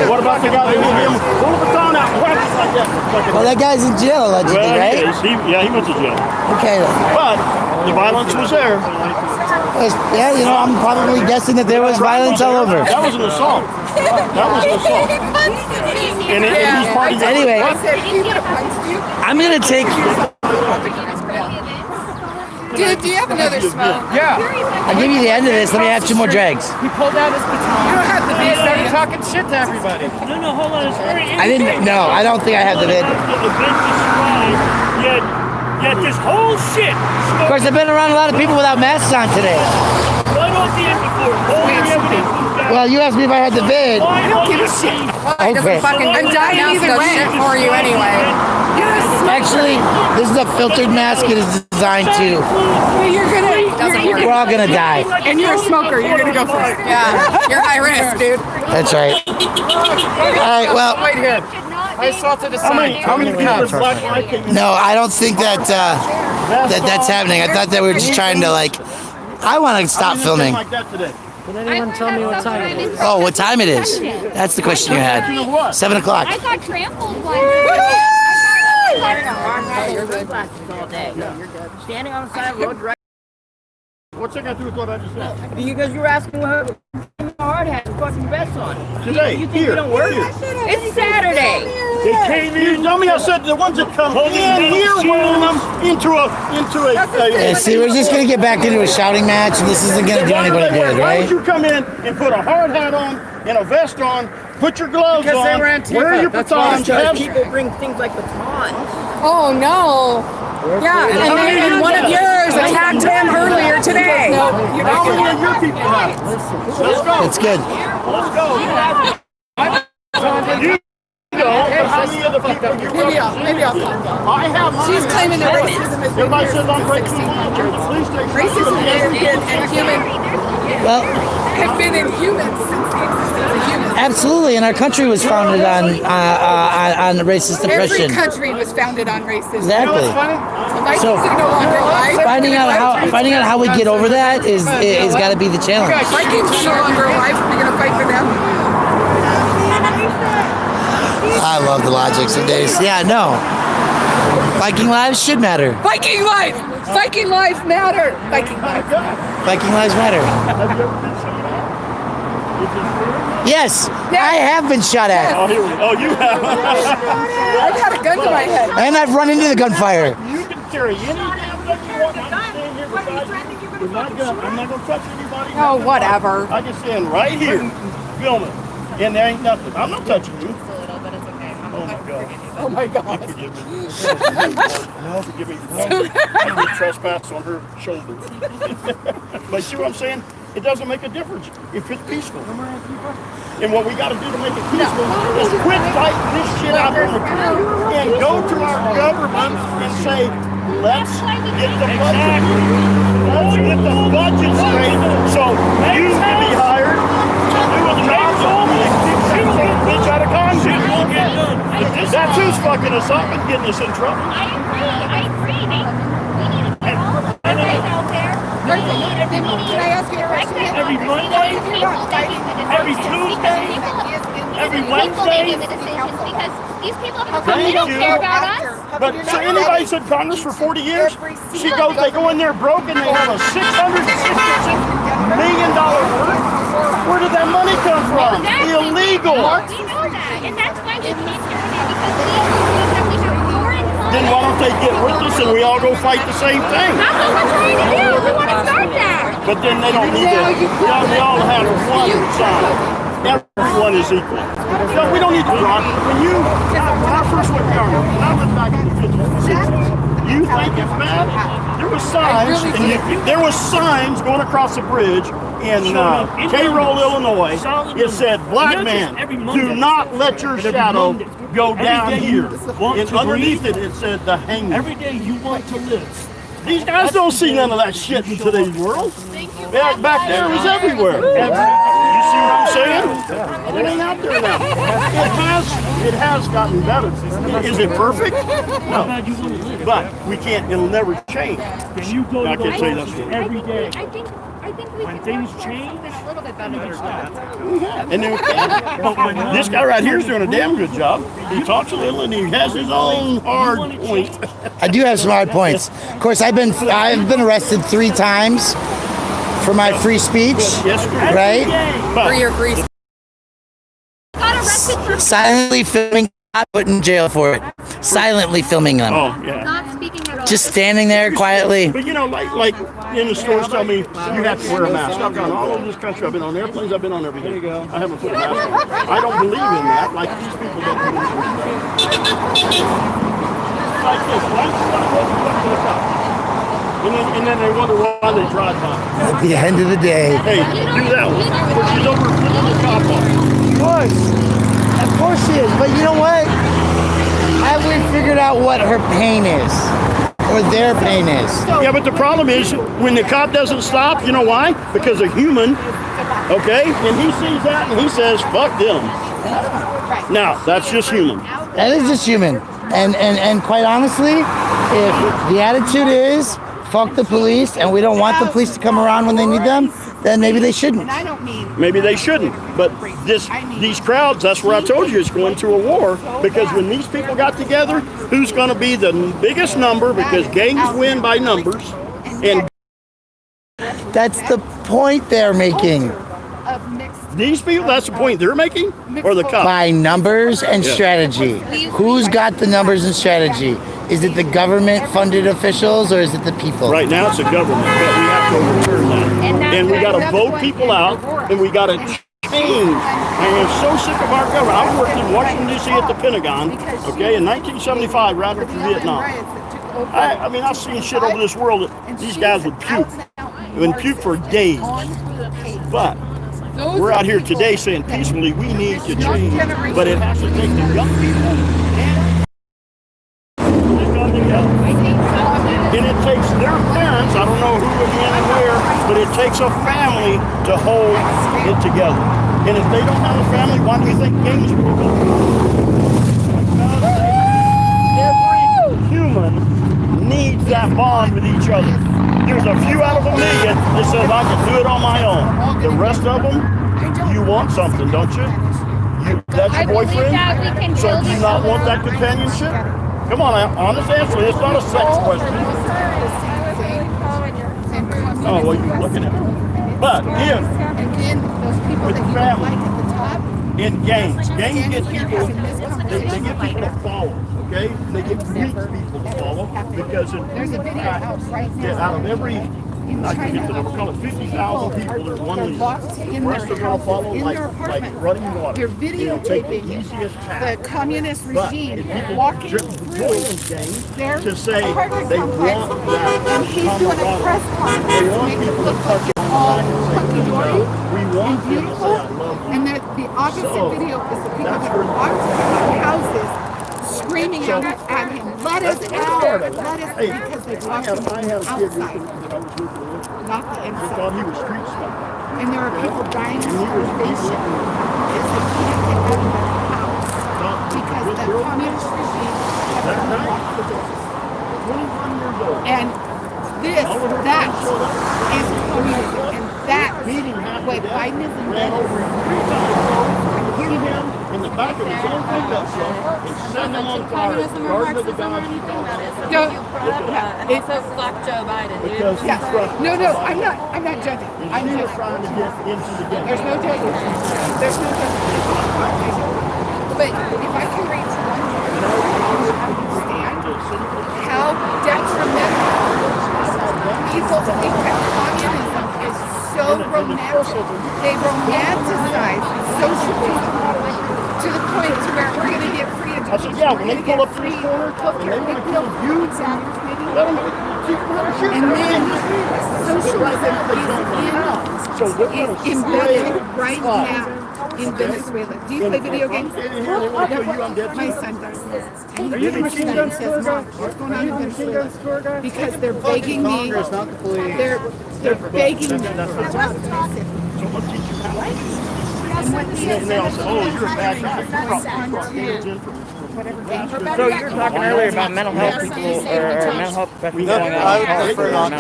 What about the guy that hit him? Pull the baton out. Like that. well, that guy's in jail allegedly, Well, right? he is. He went to jail. Okay. Then. But the violence was there. Yeah, I'm probably guessing that there was violence all over. That was an assault. That was an assault. And he's part of the Anyway, I'm gonna take. Dude, do you have another smoke? Yeah. I'll give you the end of this. Let me have 2 more drags. He pulled out his baton. You don't have the He vid, started do you? talking shit to everybody. No, hold on. It's very I didn't. No, I don't think I have the vid. The event described, yet this whole shit. Of course, I've been around a lot of people without masks on today. Right off the end before. All the evidence was there. Well, you asked me if I had the vid. I don't give a shit. Okay. I'm dying either way. Shit for you anyway. Actually, this is a filtered mask. It is designed to. We're all gonna die. And you're a smoker. You're gonna go first. Yeah, you're high risk, dude. That's right. All right. Well, Wait here. I assaulted a sign. How many cops? no, I don't think that's happening. I thought that we were just trying to I want to stop filming. Like that today. Can anyone tell me what time it is? Oh, what time it is? That's the question you had. 7 o'clock. I got trampled once. You're good. All day. You're good. Standing on the side of the road, right? What's that got to do with what I just said? Because you were asking what hard hat and fucking vest on. Today, You think here, we don't work? here. It's Saturday. They came You in. tell me I said the ones that come in here wearing them into a See, we're just gonna get back into a shouting match, and this isn't gonna do anybody good, Why would right? you come in and put a hard hat on and a vest on, put your gloves Because they on, were Antifa. wear your That's why. batons, have People bring things like batons. Oh no. Yeah, and one of yours attacked him earlier today. how many of your people have it? Let's go. It's good. Let's go. You know, how many of the people you Maybe I'll find out. I have mine. She's claiming that racism is Everybody says I'm breaking the law. You're the police station. racism and human Well, have been in humans since the existence of humans. absolutely, and our country was founded on racist Every oppression. country was founded on racism. Exactly. The Vikings So, are no longer alive. Finding out how we get over that is got to be the challenge. Vikings are no longer alive. We're gonna fight for them. I love the logic some days. Yeah, no. Viking lives should matter. Viking life. Viking life matter. Viking life. Viking lives matter. Yes, I have been shot at, Oh, here we go. Oh, you have. I've had a gun to my head. and I've run into the gunfire. You can carry any damn gun you want. I'm standing here beside you with my gun. I'm not going to touch anybody. Oh, whatever. I can stand right here, film it, and there ain't nothing. I'm not touching you. Oh my God. Oh my God. Forgive me. No, forgive me. I did trespass on her shoulder. But see what I'm saying? It doesn't make a difference if it's peaceful. And what we got to do to make it peaceful is quit fighting this shit out on the ground and go to our government and say, let's get the budget. Let's get the budget straight so you can be hired to do a job that bitch out of Congress. That's who's fucking us up and getting us in trouble. I agree. We need to get all the guys out there. Can I ask you a question? Every Monday, every Tuesday, every Wednesday. Because these people Thank don't you. care about us. But so anybody's in Congress for 40 years, they go in there broke and they have a $666 million worth. Where did that money come from? Illegal. We know that. And that's why we keep doing it, because we believe that we have more in common. Then why don't they get with us and we all go fight the same thing? That's what we're trying to do. We want to start that. But then they don't need to. We all have one side. Everyone is equal. No, we don't need to rock. When I first went down, when I went back in the 50s and 60s, you think it's bad? There was signs, there was signs going across the bridge in Cairo, Illinois. It said, "Black man, do not let your shadow go down here." And underneath it said, "The hangman." Every day you want to live. These guys don't see none of that shit in today's world. Back there it was everywhere. You see what I'm saying? It ain't out there now. It has gotten better. Is it perfect? No. But we can't, it'll never change. Can you go I to can the say office that's every day? I think we When can things work change, towards something a little bit better. And then this guy right here is doing a damn good job. He talks a little and he has his own hard point. I do have some hard points. Of course, I've been arrested 3 times for my free speech, Yes, right? For your free Got arrested for Silently filming, not put in jail for it. Silently filming them. Oh, yeah. not speaking at all. Just standing there quietly. But you know, like in the stores tell me you have to wear a mask. I've gone all over this country. I've been on airplanes. I've been on everything. I haven't put a mask on. I don't believe in that. Like these people don't believe in that. Like this, right? And then they wonder why they drive by. At the end of the day. Hey, do that one. But she's over flipping the cop off. Of course she is. But you know what? Have we figured out what her pain is? Or their pain is? Yeah, but the problem is when the cop doesn't stop, you know why? Because a human, okay? And he sees that and he says, "Fuck them." Now, that's just human. That is just human. And quite honestly, if the attitude is fuck the police and we don't want the police to come around when they need them, then maybe they shouldn't. And I don't mean Maybe they shouldn't. But these crowds, that's where I told you it's going to a war. Because when these people got together, who's going to be the biggest number? Because gangs win by numbers. And That's the point they're making. of mixed. these people, that's the point they're making? Or the cops? By numbers and strategy. Who's got the numbers and strategy? Is it the government-funded officials or is it the people? Right now it's the government, but we have to overturn that. And we got to vote people out, and we got to change. I am so sick of our government. I worked in Washington, D.C. at the Pentagon, okay, in 1975, right after Vietnam. I mean, I've seen shit over this world that these guys would puke. Would puke for days. But we're out here today saying peacefully we need to change. But it has to take the young people to come together. And it takes their parents, I don't know who again and where, but it takes a family to hold it together. And if they don't have a family, why do you think gangs will go? Every human needs that bond with each other. There's a few out of a million that says I can do it on my own. The rest of them, you want something, don't you? That's your boyfriend? So do you not want that companionship? Come on, honest answer. It's not a sex question. Oh, well, you're looking at it. But if, with family, in gangs get people, they get people to follow, okay? They get weak people to follow because out of every, I can get the number, call it 50,000 people, there's one leader. The rest are going to follow like running water. You're videotaping the communist regime walking through their to say apartment they complex, want that. and he's doing a press conference to make it look like it's all hunky-dory and beautiful. And the opposite video is the people that are walking through houses screaming out at him, "Let us out! Let us!" Because they blocked him from the outside, not the I inside. thought he was street stuff. And there are people dying of starvation because they can't get out of their house because the communist regime have ran over him 3 times, hit him in the back of his own pickup truck, and set him on fire at the Garden of the Gods. It's a fuck Joe Biden, dude. Because he's frustrated. No, I'm not judging. I'm He's just trying to get into the game. There's no judging. There's no judging. But if I can reach one word, understand how detrimental people think that communism is so romantic. They romanticize socialism to the point to where we're going to get free education. I said, yeah, when they pull up to this corner and they want to kill you, let them keep them. And then socialism is embedded right now in Venezuela. Do you play video games? My son does. And he says, Mom, what's going on in Venezuela? Because they're begging me. They're begging me for jobs. And what he is saying, oh, you're a bad guy. So you were talking earlier about mental health people or mental health professionals going out. I would prefer not to.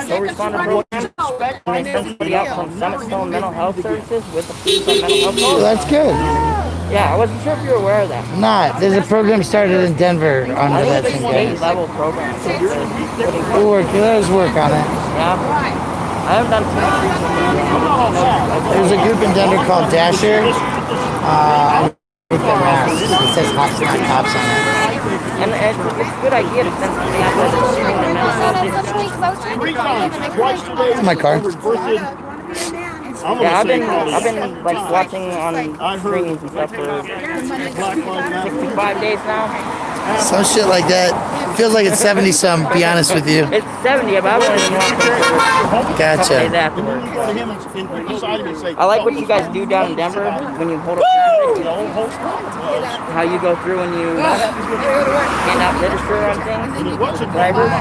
So respond to programs and they send somebody out from Summit Stone Mental Health Services with the police on mental health. Well, that's good. Yeah, I wasn't sure if you were aware of that. Not. There's a program started in Denver on I that think thing. it's a state-level program. We'll work. Let us work on it. Yeah. I haven't done too much recently. There's a group in Denver called Dasher. With the mask. It says Hops Not Cops on it. And it's a good idea to send somebody out there to screen their mental health. It's my car. Yeah, I've been like watching on streamings and stuff for 65 days now. Some shit like that. Feels like it's 70 some, be honest with you. It's 70, but I've only been watching for Gotcha. days afterwards. I like what you guys do down in Denver when you hold up traffic. How you go through and you hand out literature on things to drivers.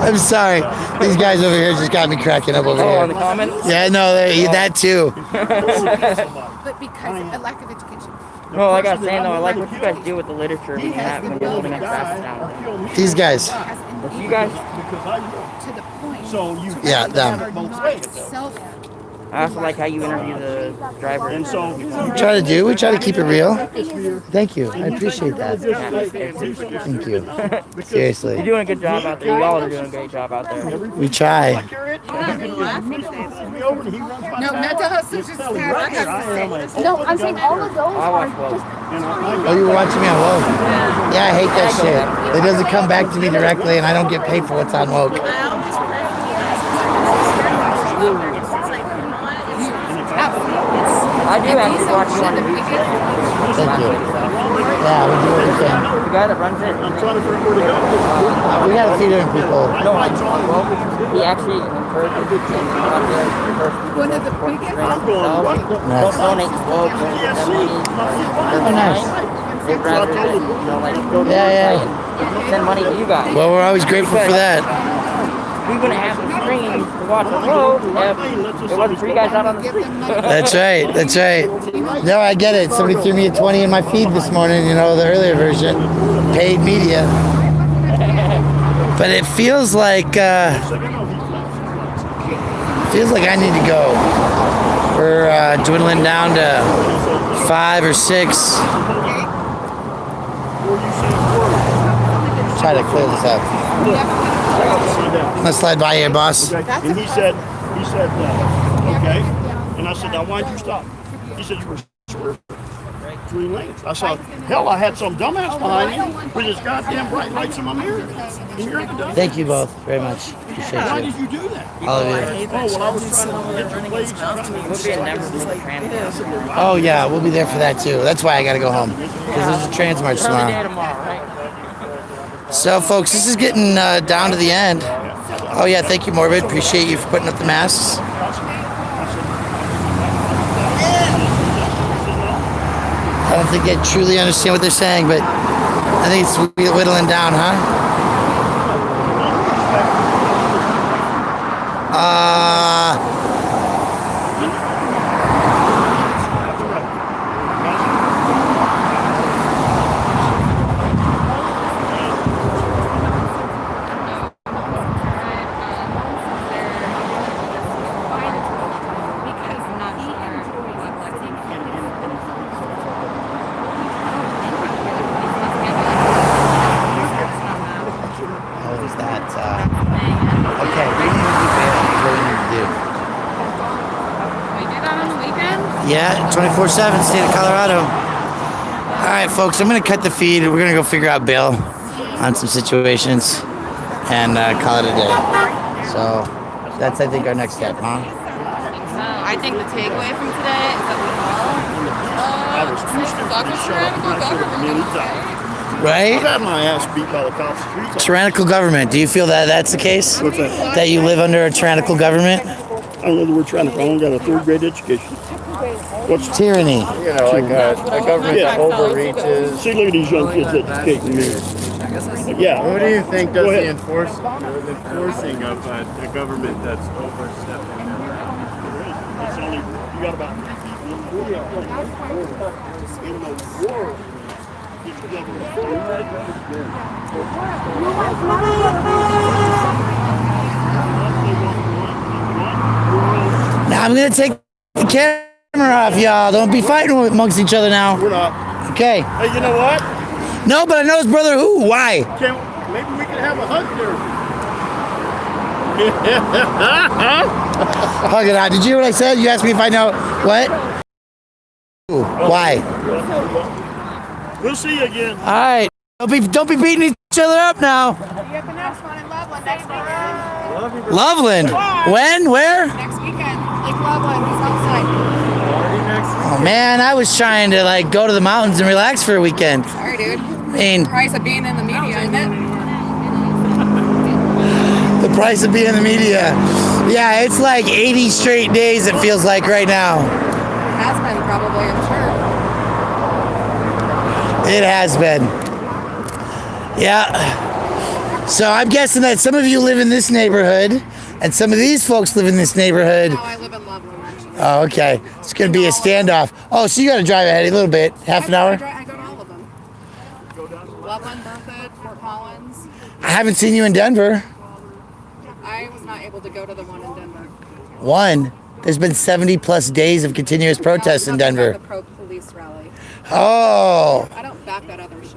I'm sorry. These guys over here just got me cracking up over Oh, here. in the comments? Yeah, no, that too. But because a lack of education. No, like I was saying though, I like what you guys do with the literature when you're holding up traffic down. These guys. You guys? To the point. Yeah, them. I also like how you interview the driver. And so We try to keep it real. Thank you. I appreciate that. Thank you. Seriously. You're doing a good job out there. You all are doing a great job out there. We try. No, mental health services have No, I'm saying all of those I watch are well. just Oh, you were watching me on Woke? Yeah, I hate that shit. It doesn't come back to me directly, and I don't get paid for what's on Woke. I do actually watch you on the weekend. Thank you. Yeah, we do what we can. The guy that runs it. I'm trying to figure out where to go. We got a few different people. No, well, he actually encourages people to go out there first. one of the biggest. Don't donate to Woke, don't give them money. Oh, nice. They'd rather just, like, go to the Yeah. website and send money to you guys. Well, we're always grateful for that. We wouldn't have the screens to watch the road if it wasn't for you guys out on the street. That's right. That's right. No, I get it. Somebody threw me a 20 in my feed this morning, the earlier version. Paid media. But it feels like I need to go. We're dwindling down to 5 or 6. Try to clear this up. I'm gonna slide by here, boss. And he said, okay. And I said, now why'd you stop? He said, you were swerving 3 lanes. I said, hell, I had some dumbass behind me with his goddamn bright lights in my mirror. And you're at the dumb. Thank you both very much. Appreciate Why you. did you do that? All of you. Oh, well, I was trying to get your blades. We'll be in Denver for the transport. Oh yeah, we'll be there for that too. That's why I gotta go home. Because there's a trans march Early day tomorrow. tomorrow, right? So folks, this is getting down to the end. Oh yeah, thank you, Morbid. Appreciate you for putting up the masks. I don't think I truly understand what they're saying, but I think it's whittling down, huh? Yeah, 24/7, state of Colorado. All right, folks, I'm going to cut the feed. We're going to go figure out bail on some situations and call it a day. So that's, I think, our next step, huh? I think the takeaway from today is that we all fuck with tyrannical government. Right? I've had my ass beat by the cops 3 times. Tyrannical government. Do you feel that that's the case? What's that? That you live under a tyrannical government? I don't know the word tyrannical. I only got a 3rd grade education. What's tyranny? You know, like a government that overreaches. See, look at these young kids educating me. Yeah. What do you think does the enforcing of a government that's overstepping? It's only, you got about 3 people in the world. Now I'm gonna take the camera off, y'all. Don't be fighting amongst each other now. We're not. Okay. Hey, you know what? No, but I know his brother who. Why? Maybe we can have a hug there. Hug it out. Did you hear what I said? You asked me if I know what? Ooh, why? We'll see you again. All right. Don't be beating each other up now. You have the next one in Loveland next weekend. Loveland. When? Where? Next weekend, Lake Loveland, Southside. Oh man, I was trying to like go to the mountains and relax for a weekend. Sorry, dude. I mean, Price of being in the media, isn't it? the price of being in the media. Yeah, it's like 80 straight days. It feels like right now. Has been probably, I'm sure. It has been. Yeah. So I'm guessing that some of you live in this neighborhood, and some of these folks live in this neighborhood. No, I live in Loveland, actually. Oh, okay. It's going to be a standoff. Oh, so you got to drive ahead a little bit. Half an hour? I go to all of them. Loveland, Berthoud, Fort Collins. I haven't seen you in Denver. I was not able to go to the one in Denver. One. There's been 70 plus days of continuous protests in Denver. The pro-police rally. Oh. I don't back that other shit.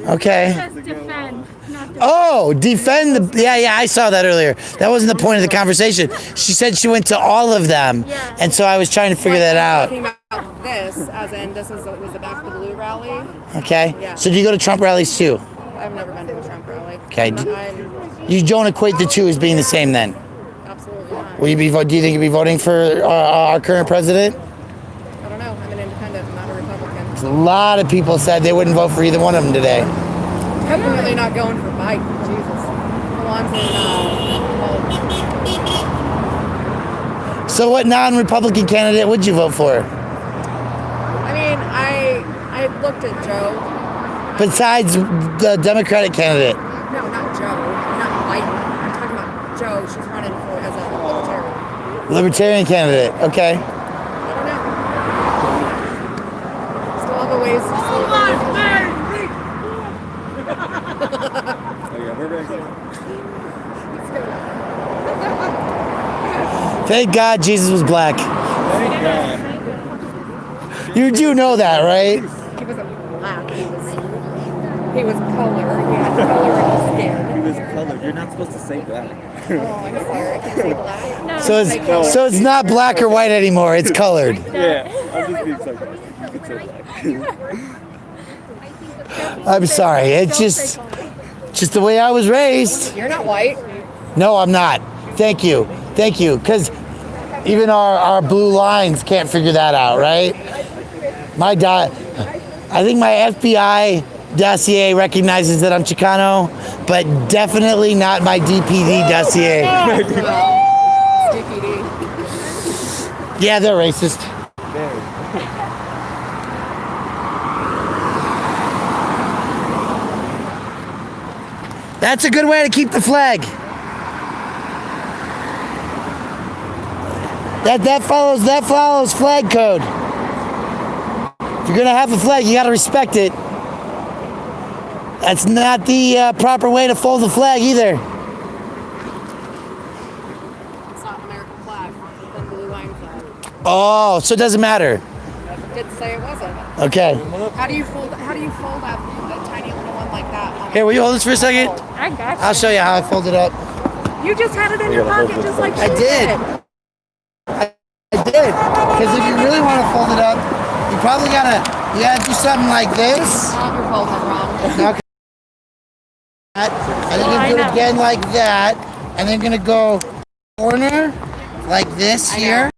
Okay. Defend, not Oh, defend the. Yeah, I saw that earlier. That wasn't the point of the conversation. She said she went to all of them. And so I was trying to figure that out. Talking about this, as in this was the Back the Blue rally. Okay. Yeah. So do you go to Trump rallies too? I've never been to a Trump rally. Okay. You don't equate the two as being the same then? Absolutely not. Will you be? Do you think you'll be voting for our current president? I don't know. I'm an independent, I'm not a Republican. A lot of people said they wouldn't vote for either one of them today. Definitely not going for Biden. Jesus. Belongs in, So what non-Republican candidate would you vote for? I mean, I looked at Joe. Besides the Democratic candidate? No, not Joe. Not Biden. I'm talking about Joe. She's running for as a libertarian. Libertarian candidate. Okay. I don't know. Still have a ways to see. Thank God Jesus was black. Thank God. You do know that, right? He wasn't black. He was color. He had color in his skin. He was colored. You're not supposed to say black. Oh, I'm sorry. I can say black. No. So it's not black or white anymore. It's colored. Yeah, I'm just being sarcastic. You can say black. I'm sorry. It's just the way I was raised. You're not white. No, I'm not. Thank you. Because even our blue lines can't figure that out, right? I think my FBI dossier recognizes that I'm Chicano, but definitely not my DPD dossier. DPD. Yeah, they're racist. That's a good way to keep the flag. That follows flag code. If you're gonna have a flag, you gotta respect it. That's not the proper way to fold the flag either. It's not an American flag. It's a blue line flag. Oh, so it doesn't matter. Did say it wasn't. Okay. How do you fold a tiny little one like that? Here, will you hold this for a second? I got you. I'll show you how I fold it up. You just had it in your pocket just like I she did. I did. good. Because if you really want to fold it up, you probably gotta do something like this. You're folding it wrong. Okay. And then you're gonna do it again like that. And then you're gonna go corner like this here.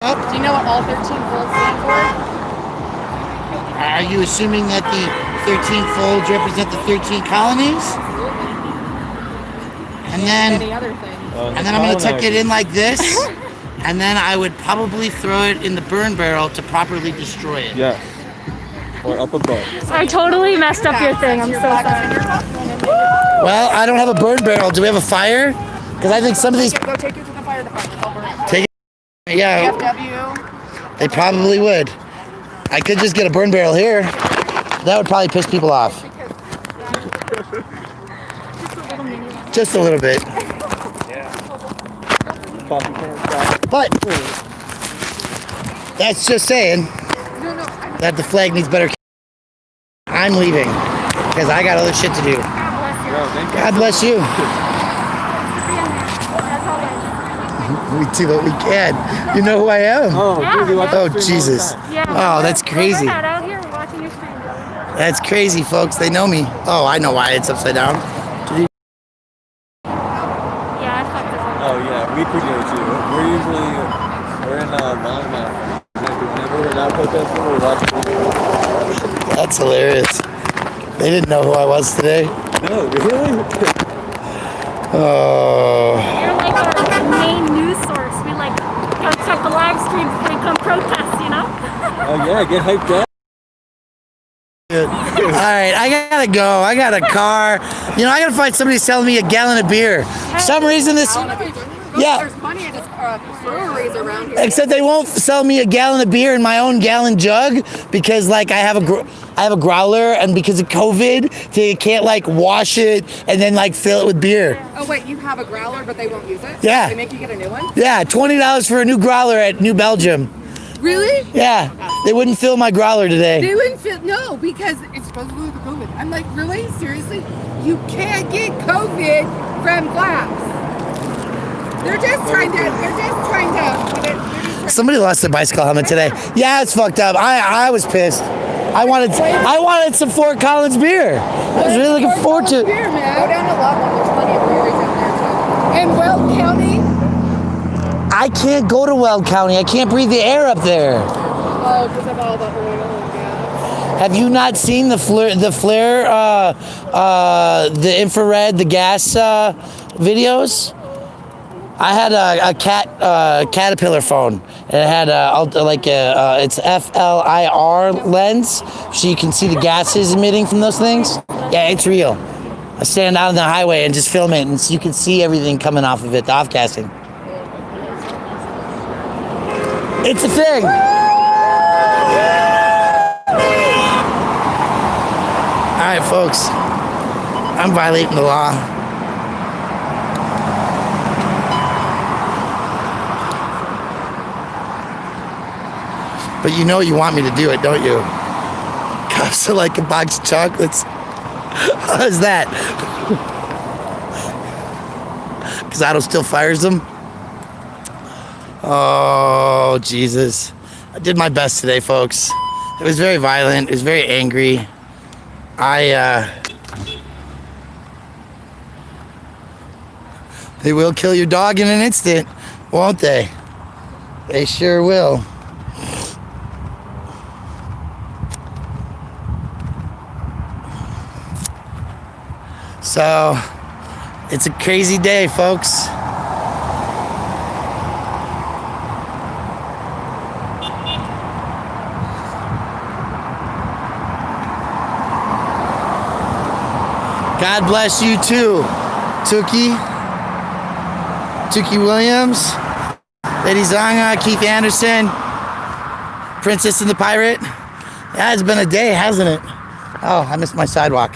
Up. Do you know what all 13 folds stand for? Are you assuming that the 13 folds represent the 13 colonies? And then, Any other thing. and then I'm gonna tuck it in like this. And then I would probably throw it in the burn barrel to properly destroy it. Yes. Or up above. I totally messed up your thing. I'm so sorry. Well, I don't have a burn barrel. Do we have a fire? Because I think some of these. Go take it to the fire department. They'll burn it. Take it. Yeah. DFW. They probably would. I could just get a burn barrel here. That would probably piss people off. Just a little bit. But that's just saying that the flag needs better. I'm leaving because I got other shit to do. God bless you. We do what we can. You know who I am? Oh, Jesus. Oh, that's crazy. That's crazy, folks. They know me. Oh, I know why it's upside down. Oh yeah, we forget you. We're in Longmount. Whenever we're not protesting, we're watching. That's hilarious. They didn't know who I was today. No, really? Oh. You're like our main news source. We like post up the live streams before we come protest, you know? Oh yeah, get hyped up. All right, I gotta go. I got a car. You know, I gotta find somebody selling me a gallon of beer. For some reason, this. Yeah. There's plenty of just breweries around here. Except they won't sell me a gallon of beer in my own gallon jug because, like, I have a growler, and because of COVID, they can't like wash it and then like fill it with beer. Oh wait, you have a growler, but they won't use it? Yeah. They make you get a new one? Yeah, $20 for a new growler at New Belgium. Really? Yeah, they wouldn't fill my growler today. They wouldn't fit. No, because it's supposed to be the COVID. I'm like, really? Seriously? You can't get COVID from glass. They're just trying to. Somebody lost their bicycle helmet today. Yeah, it's fucked up. I was pissed. I wanted some Fort Collins beer. I was really looking forward to it. Beer, man. Go down to Loveland. There's plenty of breweries out there too. And Weld County. I can't go to Weld County. I can't breathe the air up there. Oh, because of all the oil and gas. Have you not seen the flare, the infrared, the gas videos? I had a Caterpillar phone, and it had it's FLIR lens, so you can see the gases emitting from those things. Yeah, it's real. I stand out on the highway and just film it, and so you can see everything coming off of it, the off-gassing. It's a thing. All right, folks. I'm violating the law. But you know you want me to do it, don't you? So like a box of chocolates. How's that? Because Otto still fires them. Oh, Jesus. I did my best today, folks. It was very violent. It was very angry. They will kill your dog in an instant, won't they? They sure will. So, it's a crazy day, folks. God bless you too, Tookie Williams, Lady Zanga, Keith Anderson, Princess and the Pirate. Yeah, it's been a day, hasn't it? Oh, I missed my sidewalk.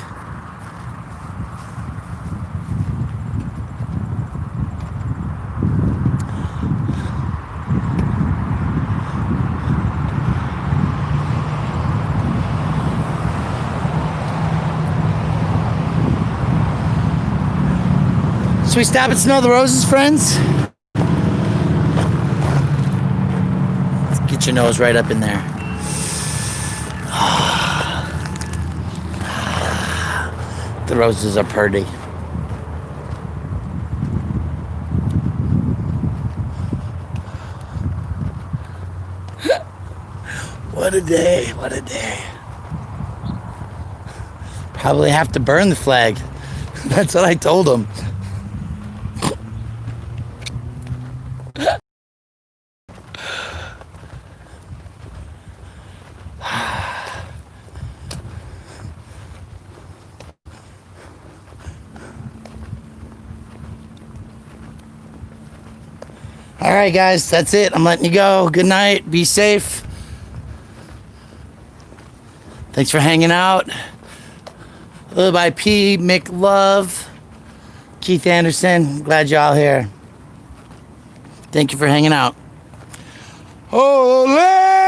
Should we stop and smell the roses, friends? Get your nose right up in there. The roses are pretty. What a day, what a day. Probably have to burn the flag. That's what I told him. All right, guys, that's it. I'm letting you go. Good night. Be safe. Thanks for hanging out. Love IP, McLove, Keith Anderson. Glad y'all here. Thank you for hanging out. Holy!